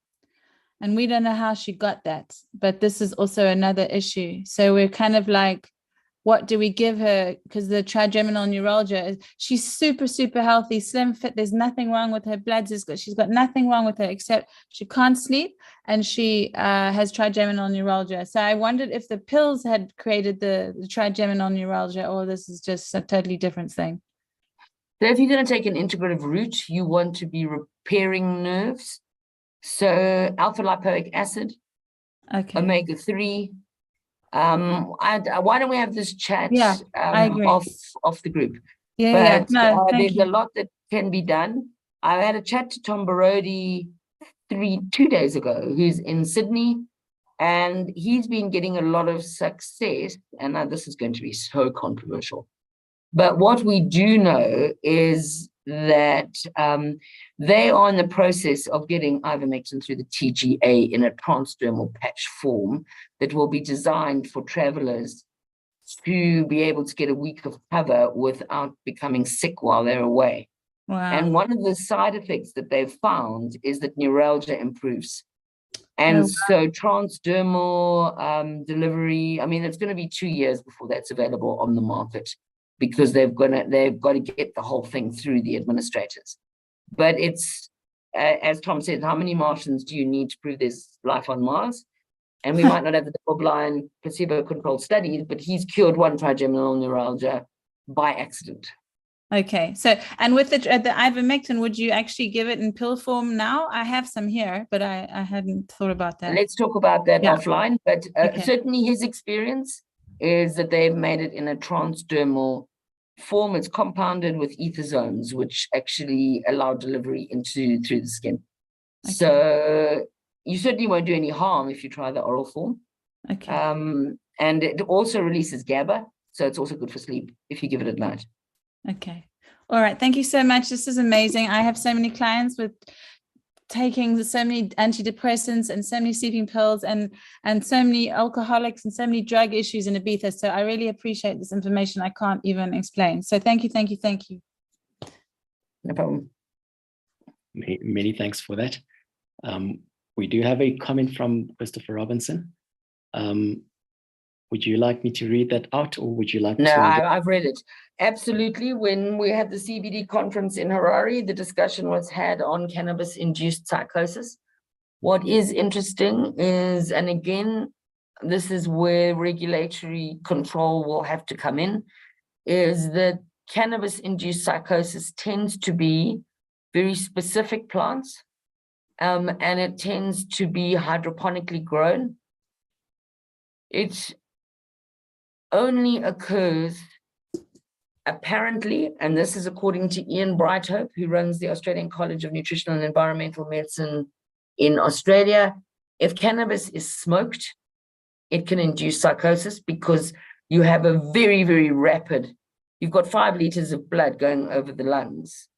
and we don't know how she got that, but this is also another issue. So we're kind of like, what do we give her? Because the trigeminal neuralgia, she's super, super healthy, slim, fit. There's nothing wrong with her blood. She's got nothing wrong with her except she can't sleep, and she has trigeminal neuralgia. So I wondered if the pills had created the trigeminal neuralgia, or this is just a totally different thing. So if you're going to take an integrative route, you want to be repairing nerves. So alpha lipoic acid, okay, omega-3. Why don't we have this chat I agree. off the group? But no, there's a lot that can be done. I had a chat to Tom Barodi 2 days ago, who's in Sydney, and he's been getting a lot of success. And this is going to be so controversial. But what we do know is that they are in the process of getting ivermectin through the TGA in a transdermal patch form that will be designed for travelers to be able to get a week of cover without becoming sick while they're away. Wow. And one of the side effects that they've found is that neuralgia improves. And so transdermal delivery, I mean, it's going to be 2 years before that's available on the market, because they've got to get the whole thing through the administrators. But it's, as Tom said, how many Martians do you need to prove there's life on Mars? And we might not have the double-blind placebo-controlled studies, but he's cured one trigeminal neuralgia by accident. Okay, so, and with the ivermectin, would you actually give it in pill form now? I have some here, but I hadn't thought about that. Let's talk about that offline, but certainly his experience is that they've made it in a transdermal form. It's compounded with etherzones, which actually allow delivery through the skin. Okay. So you certainly won't do any harm if you try the oral form. Okay. And it also releases GABA, so it's also good for sleep if you give it at night. Okay. All right. Thank you so much. This is amazing. I have so many clients with taking so many antidepressants and so many sleeping pills and so many alcoholics and so many drug issues in Ibiza. So I really appreciate this information. I can't even explain. So thank you, thank you, thank you. No problem. Many thanks for that. We do have a comment from Christopher Robinson. Would you like me to read that out, or would you like to? No, I've read it. Absolutely. When we had the CBD conference in Harare, the discussion was had on cannabis-induced psychosis. What is interesting is, and again, this is where regulatory control will have to come in, is that cannabis-induced psychosis tends to be very specific plants, and it tends to be hydroponically grown. It only occurs apparently, and this is according to Ian Brighthope, who runs the Australian College of Nutritional and Environmental Medicine in Australia, if cannabis is smoked, it can induce psychosis because you have a very, very rapid, you've got 5 liters of blood going over the lungs,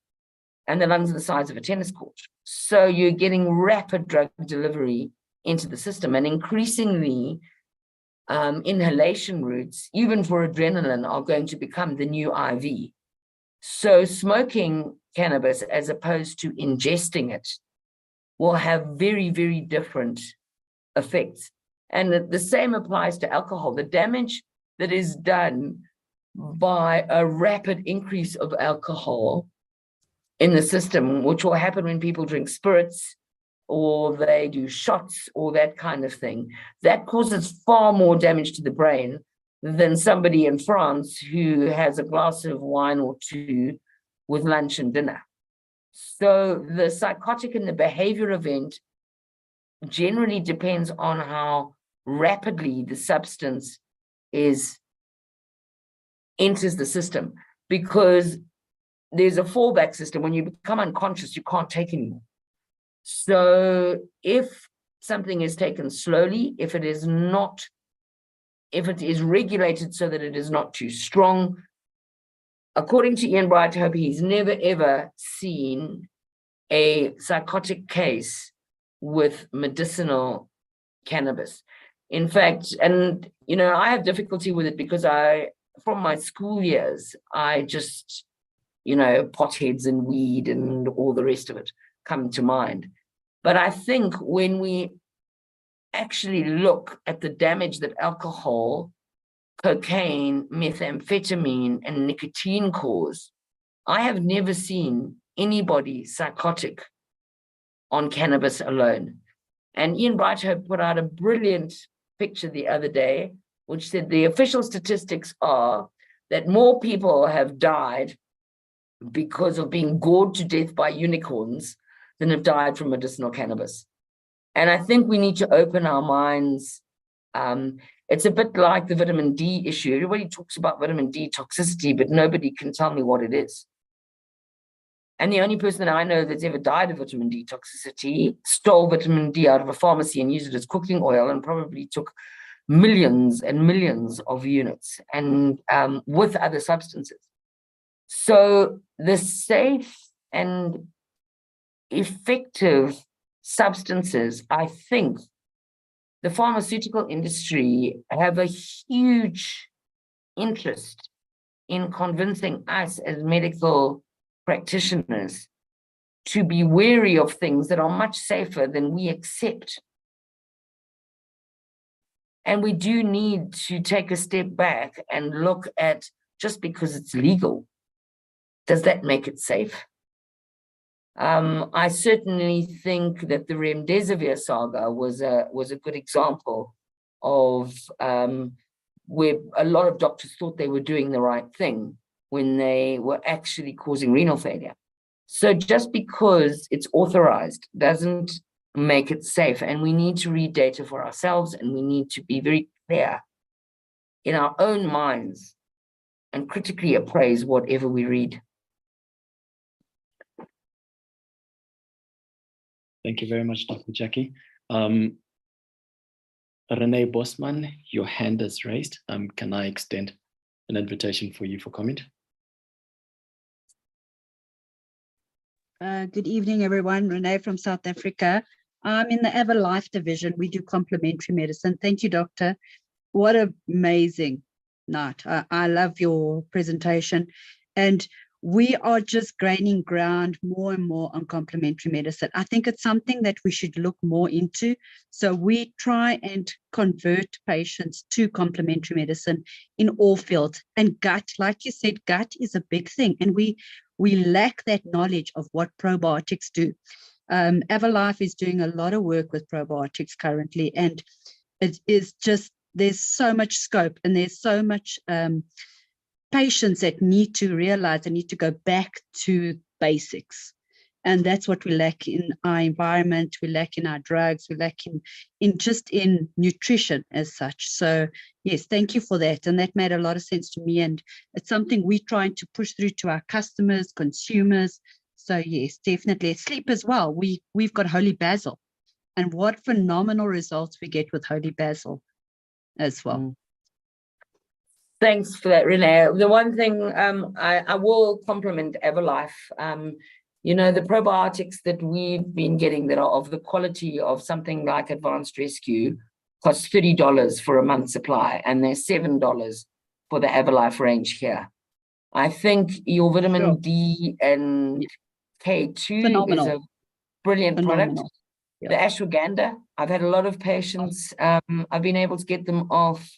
and the lungs are the size of a tennis court. So you're getting rapid drug delivery into the system, and increasingly, inhalation routes, even for adrenaline, are going to become the new IV. So smoking cannabis as opposed to ingesting it will have very, very different effects. And the same applies to alcohol. The damage that is done by a rapid increase of alcohol in the system, which will happen when people drink spirits or they do shots or that kind of thing. That causes far more damage to the brain than somebody in France who has a glass of wine or two with lunch and dinner. So the psychotic and the behavior event generally depends on how rapidly the substance enters the system, because there's a fallback system. When you become unconscious, you can't take anymore. So if something is taken slowly, if it is regulated so that it is not too strong, according to Ian Brightope, he's never ever seen a psychotic case with medicinal cannabis. In fact, and I have difficulty with it because from my school years, I just, potheads and weed and all the rest of it come to mind. But I think when we actually look at the damage that alcohol, cocaine, methamphetamine, and nicotine cause, I have never seen anybody psychotic on cannabis alone. And Ian Brightope put out a brilliant picture the other day, which said the official statistics are that more people have died because of being gored to death by unicorns than have died from medicinal cannabis. And I think we need to open our minds. It's a bit like the vitamin D issue. Everybody talks about vitamin D toxicity, but nobody can tell me what it is. And the only person that I know that's ever died of vitamin D toxicity stole vitamin D out of a pharmacy and used it as cooking oil, and probably took millions and millions of units, and with other substances. So the safe and effective substances, I think the pharmaceutical industry have a huge interest in convincing us as medical practitioners to be wary of things that are much safer than we accept. And we do need to take a step back and look at, just because it's legal, does that make it safe? I certainly think that the remdesivir saga was a good example of where a lot of doctors thought they were doing the right thing when they were actually causing renal failure. So just because it's authorized doesn't make it safe, and we need to read data for ourselves, and we need to be very clear in our own minds and critically appraise whatever we read. Thank you very much, Dr. Jackie. Renee Bosman, your hand is raised. Can I extend an invitation for you for comment? Good evening, everyone. Renee from South Africa. I'm in the Life division. We do complementary medicine. Thank you, doctor. What an amazing night. I love your presentation. And we are just gaining ground more and more on complementary medicine. I think it's something that we should look more into. So we try and convert patients to complementary medicine in all fields. And gut, like you said, gut is a big thing. And we lack that knowledge of what probiotics do. Avalife is doing a lot of work with probiotics currently, and it is just, there's so much scope, and there's so much patients that need to realize they need to go back to basics. And that's what we lack in our environment, we lack in our drugs, we lack in nutrition as such. So yes, thank you for that. And that made a lot of sense to me. And it's something we're trying to push through to our customers, consumers. So yes, definitely. Sleep as well. We've got holy basil, and what phenomenal results we get with holy basil as well. Thanks for that, Renee. The one thing I will compliment Avalife. The probiotics that we've been getting that are of the quality of something like Advanced Rescue cost $30 for a month's supply, and they're $7 for the Avalife range here. I think your vitamin D and K2 is a brilliant product. Yeah. The ashwagandha, I've had a lot of patients, I've been able to get them off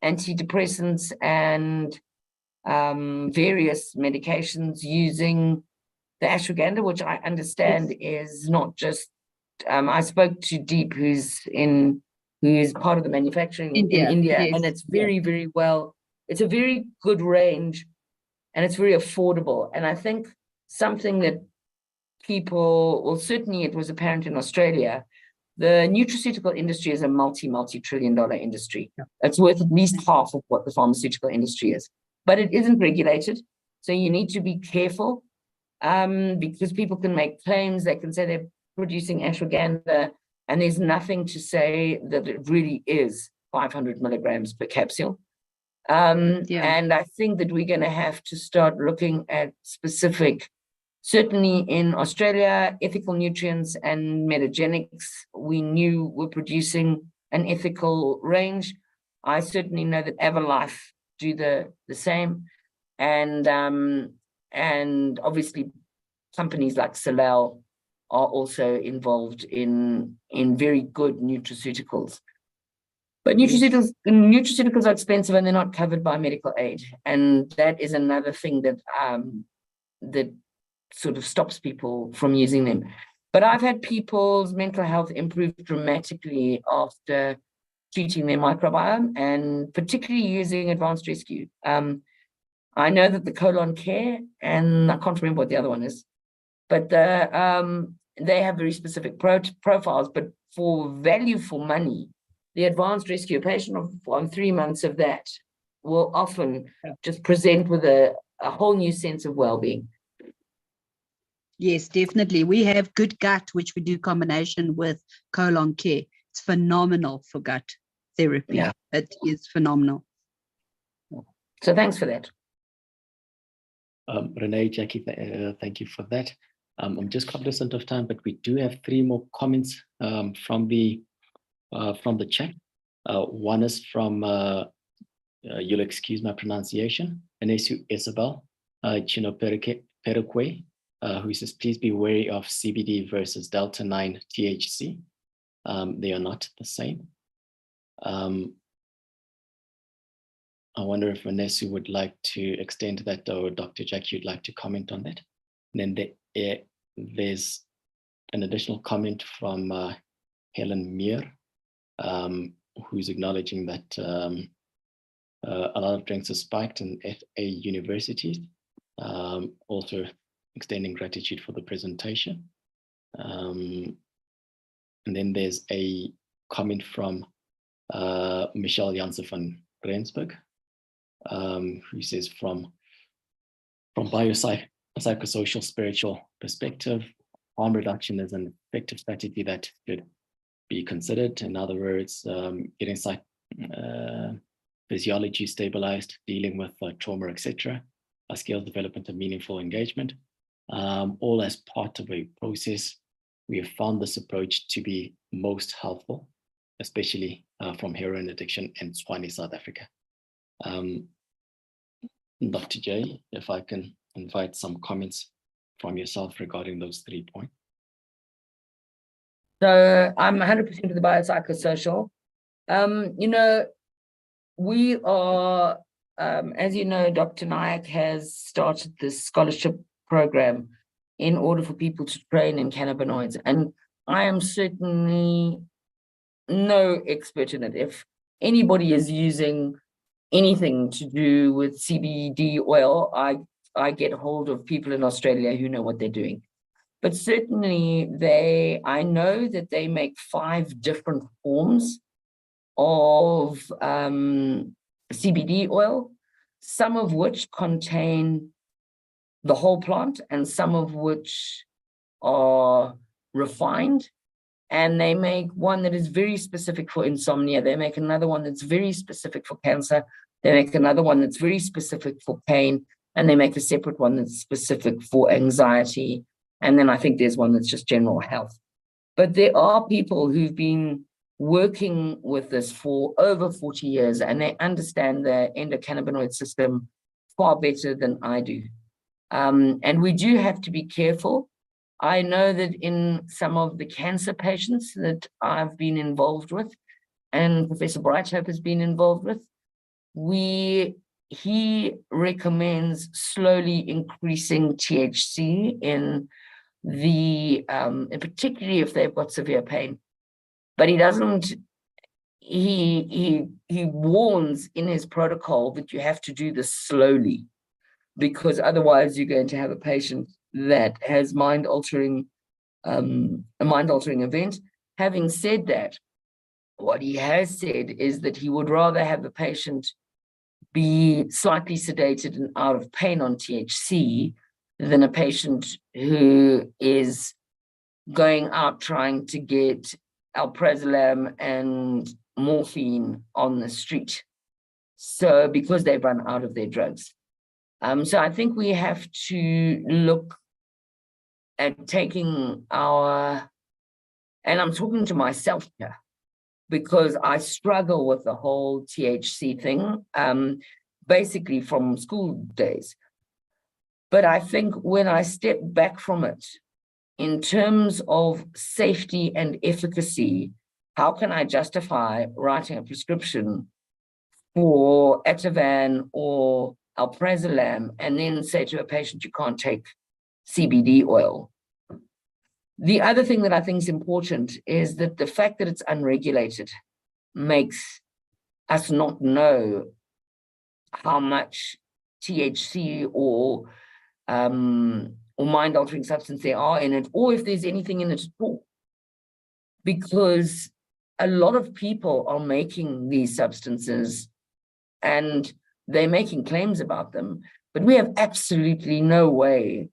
antidepressants and various medications using the ashwagandha, which I understand is not just, I spoke to Deep, who is part of the manufacturing in India, yes. and it's very, very well, it's a very good range, and it's very affordable. And I think something that people, well, certainly it was apparent in Australia, the nutraceutical industry is a multi-trillion-dollar industry. It's worth at least half of what the pharmaceutical industry is, but it isn't regulated. So you need to be careful, because people can make claims. They can say they're producing ashwagandha, and there's nothing to say that it really is 500 milligrams per capsule. And I think that we're going to have to start looking at specific, certainly in Australia, ethical nutrients and metagenics, we knew were producing an ethical range. I certainly know that Avalife do the same. And obviously companies like Solel are also involved in very good nutraceuticals. But nutraceuticals are expensive, and they're not covered by medical aid. And that is another thing that that sort of stops people from using them. But I've had people's mental health improve dramatically after treating their microbiome, and particularly using advanced rescue. I know that the colon care, and I can't remember what the other one is, but they have very specific profiles. But for value for money, the advanced rescue, patient on 3 months of that will often just present with a whole new sense of well-being. Yes, definitely. We have Good Gut, which we do combination with colon care. It's phenomenal for gut therapy. Yeah. It is phenomenal. So thanks for that. Renee, Jackie, thank you for that. I'm just cognizant of time, but we do have 3 more comments from the chat. One is from, you'll excuse my pronunciation, Anesu Isabel Chino Peruque, who says, please be wary of CBD versus Delta 9 THC. They are not the same. I wonder if Vanessa would like to extend that, or Dr. Jack, you'd like to comment on that. And then there's an additional comment from Helen Meir, who's acknowledging that a lot of drinks are spiked in FA universities, also extending gratitude for the presentation. And then there's a comment from Michelle Janssen van Rensburg, who says, from biopsychosocial spiritual perspective, harm reduction is an effective strategy that should be considered. In other words, getting physiology stabilized, dealing with trauma, etc., skills development and meaningful engagement, all as part of a process. We have found this approach to be most helpful, especially from heroin addiction in Tshwane, South Africa. Dr. J, if I can invite some comments from yourself regarding those 3 points. So I'm 100% with the biopsychosocial. You know, we are, as you know, Dr. Nayak has started this scholarship program in order for people to train in cannabinoids. And I am certainly no expert in it. If anybody is using anything to do with CBD oil, I get hold of people in Australia who know what they're doing. But certainly I know that they make 5 different forms of CBD oil, some of which contain the whole plant and some of which are refined. And they make one that is very specific for insomnia. They make another one that's very specific for cancer. They make another one that's very specific for pain. And they make a separate one that's specific for anxiety. And then I think there's one that's just general health. But there are people who've been working with this for over 40 years, and they understand the endocannabinoid system far better than I do. And we do have to be careful. I know that in some of the cancer patients that I've been involved with, and Professor Brighthope has been involved with, we he recommends slowly increasing THC in the, particularly if they've got severe pain. But he doesn't, he warns in his protocol that you have to do this slowly, because otherwise you're going to have a patient that has a mind-altering event. Having said that, what he has said is that he would rather have the patient be slightly sedated and out of pain on THC than a patient who is going out trying to get alprazolam and morphine on the street. So because they've run out of their drugs. So I think we have to look at taking our, and I'm talking to myself here, because I struggle with the whole THC thing, basically from school days. But I think when I step back from it, in terms of safety and efficacy, how can I justify writing a prescription for Ativan or alprazolam and then say to a patient, you can't take CBD oil? The other thing that I think is important is that the fact that it's unregulated makes us not know how much THC or mind-altering substance there are in it, or if there's anything in it at all. Because a lot of people are making these substances and they're making claims about them, but we have absolutely no way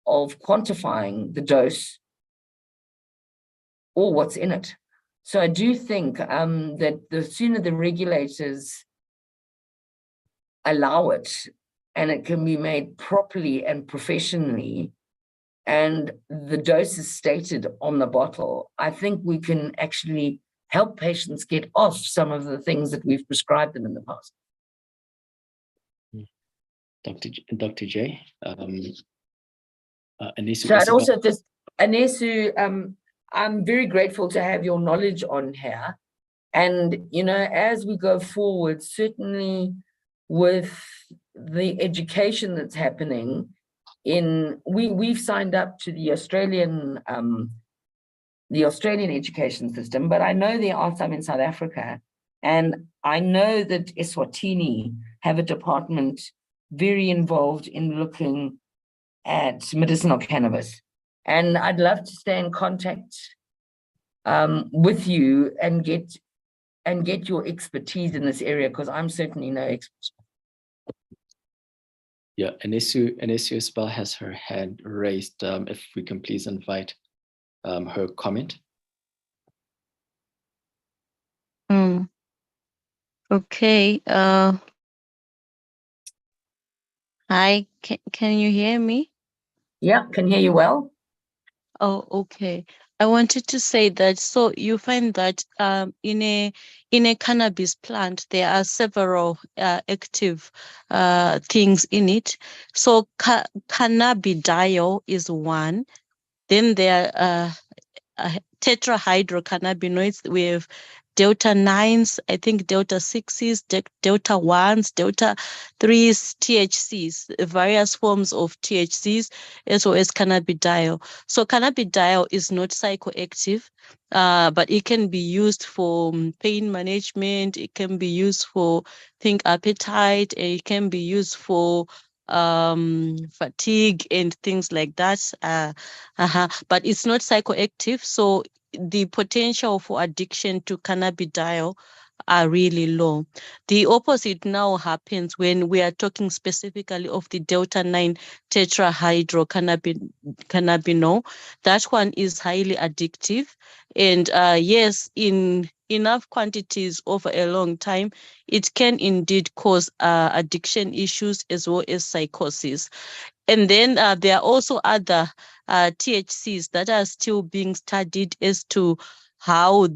of quantifying the dose or what's in it. So I do think that the sooner the regulators allow it, and it can be made properly and professionally, and the dose is stated on the bottle, I think we can actually help patients get off some of the things that we've prescribed them in the past. Dr. J. Anesu, So I'd also just, Anesu, I'm very grateful to have your knowledge on here. And, you know, as we go forward, certainly with the education that's happening we've signed up to the Australian education system, but I know there are some in South Africa, and I know that Eswatini have a department very involved in looking at medicinal cannabis, and I'd love to stay in contact with you and get your expertise in this area, because I'm certainly no expert. Yeah, Anesu as well has her hand raised. If we can please invite her comment. Okay. Hi, can you hear me? Yeah, can hear you well. Oh, okay. I wanted to say that, so you find that in a cannabis plant there are several active things in it. So cannabidiol is one. Then there are tetrahydrocannabinoids. We have delta 9s, I think delta 6s, delta 1s, delta 3s, THCs, various forms of THCs, as well as cannabidiol. So cannabidiol is not psychoactive, but it can be used for pain management. It can be used for, appetite. It can be used for fatigue and things like that. But it's not psychoactive, so the potential for addiction to cannabidiol are really low. The opposite now happens when we are talking specifically of the delta 9 tetrahydrocannabinol. That one is highly addictive, and yes, in enough quantities over a long time, it can indeed cause addiction issues as well as psychosis. And then there are also other THCs that are still being studied as to how,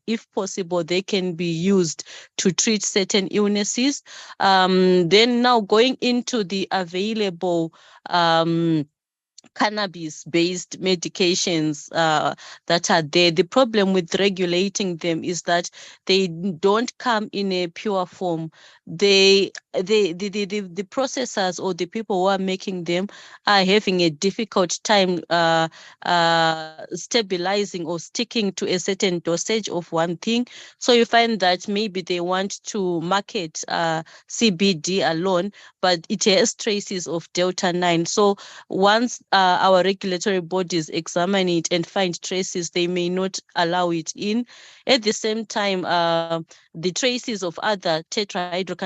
if possible, they can be used to treat certain illnesses. Then now going into the available cannabis-based medications that are there. The problem with regulating them is that they don't come in a pure form. The processors or the people who are making them are having a difficult time stabilizing or sticking to a certain dosage of one thing. So you find that maybe they want to market CBD alone, but it has traces of Delta-9. So once our regulatory bodies examine it and find traces, they may not allow it in. At the same time, the traces of other thetradiols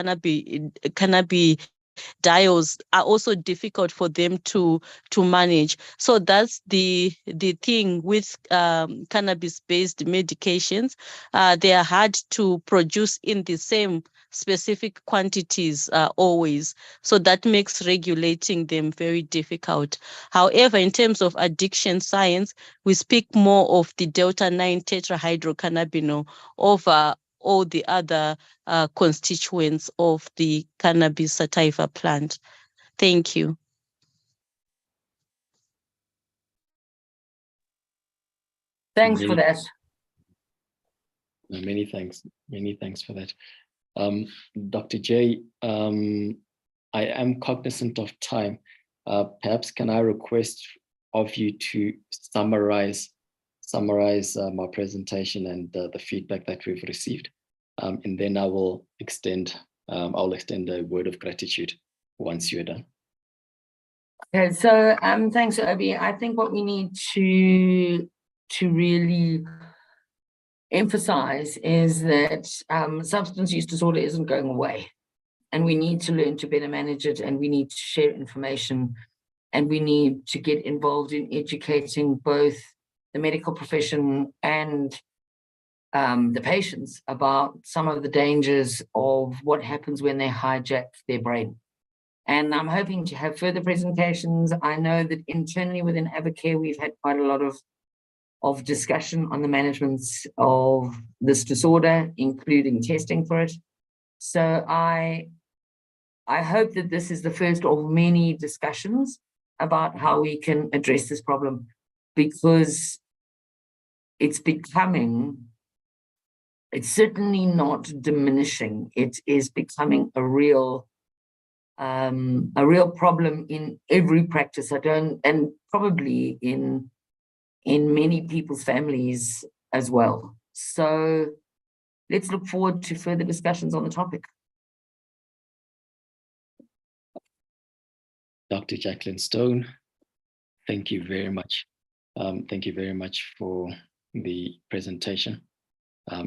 are also difficult for them to manage. So that's the thing with cannabis-based medications. They are hard to produce in the same specific quantities always. So that makes regulating them very difficult. However, in terms of addiction science, we speak more of the Delta-9 tetrahydrocannabinol over all the other constituents of the cannabis sativa plant. Thank you. Thanks for that. Many thanks. Many thanks for that. Dr. J, I am cognizant of time. Perhaps can I request of you to summarize my presentation and the feedback that we've received, and then I will extend a word of gratitude once you're done. Okay, so thanks, Obi. I think what we need to really emphasize is that substance use disorder isn't going away, and we need to learn to better manage it, and we need to share information, and we need to get involved in educating both the medical profession and the patients about some of the dangers of what happens when they hijack their brain. And I'm hoping to have further presentations. I know that internally within Avacare, we've had quite a lot of discussion on the management of this disorder, including testing for it. So I hope that this is the first of many discussions about how we can address this problem, because it's certainly not diminishing. It is becoming a real problem in every practice. And probably in many people's families as well. So let's look forward to further discussions on the topic. Dr. Jacqueline Stone, thank you very much. Thank you very much for the presentation.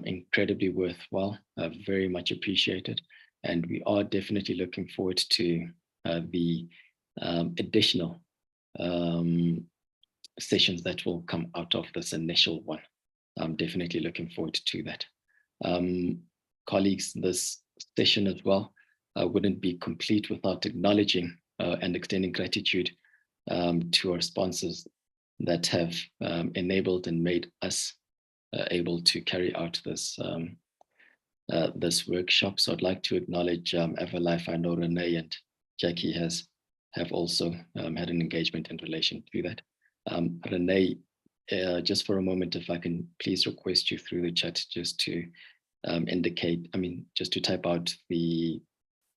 Incredibly worthwhile, very much appreciated. And we are definitely looking forward to the additional sessions that will come out of this initial one. I'm definitely looking forward to that. Colleagues, this session as well wouldn't be complete without acknowledging and extending gratitude to our sponsors that have enabled and made us able to carry out this this workshop. So I'd like to acknowledge Everlife. I know Renee and Jackie have also had an engagement in relation to that. Renee, just for a moment, if I can please request you through the chat just to indicate, just to type out the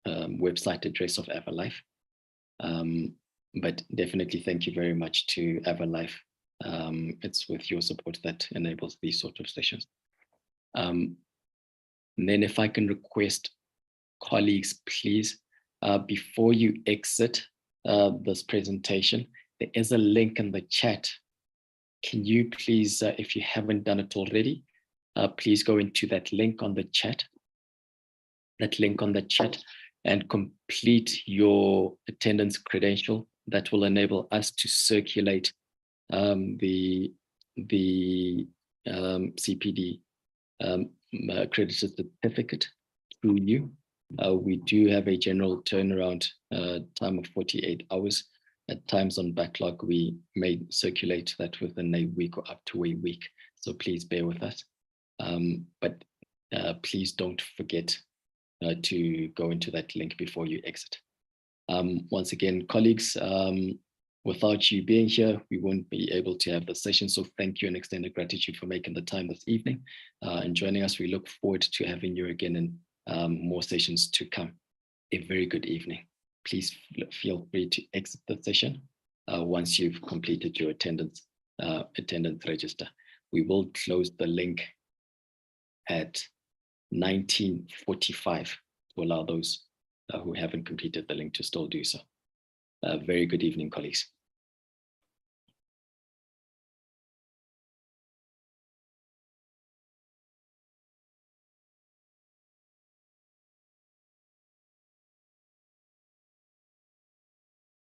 website address of Everlife. But definitely thank you very much to Everlife. It's with your support that enables these sort of sessions. And then if I can request colleagues, please, before you exit this presentation, there is a link in the chat. Can you please, if you haven't done it already, please go into that link on the chat, and complete your attendance credential. That will enable us to circulate the CPD accredited certificate to you. We do have a general turnaround time of 48 hours. At times on backlog, we may circulate that within a week or up to a week. So please bear with us. But please don't forget to go into that link before you exit. Once again, colleagues, Without you being here, we won't be able to have the session. So thank you and extended gratitude for making the time this evening and joining us. We look forward to having you again in more sessions to come. A very good evening. Please feel free to exit the session once you've completed your attendance register. We will close the link at 19:45 to allow those who haven't completed the link to still do so. Very good evening, colleagues.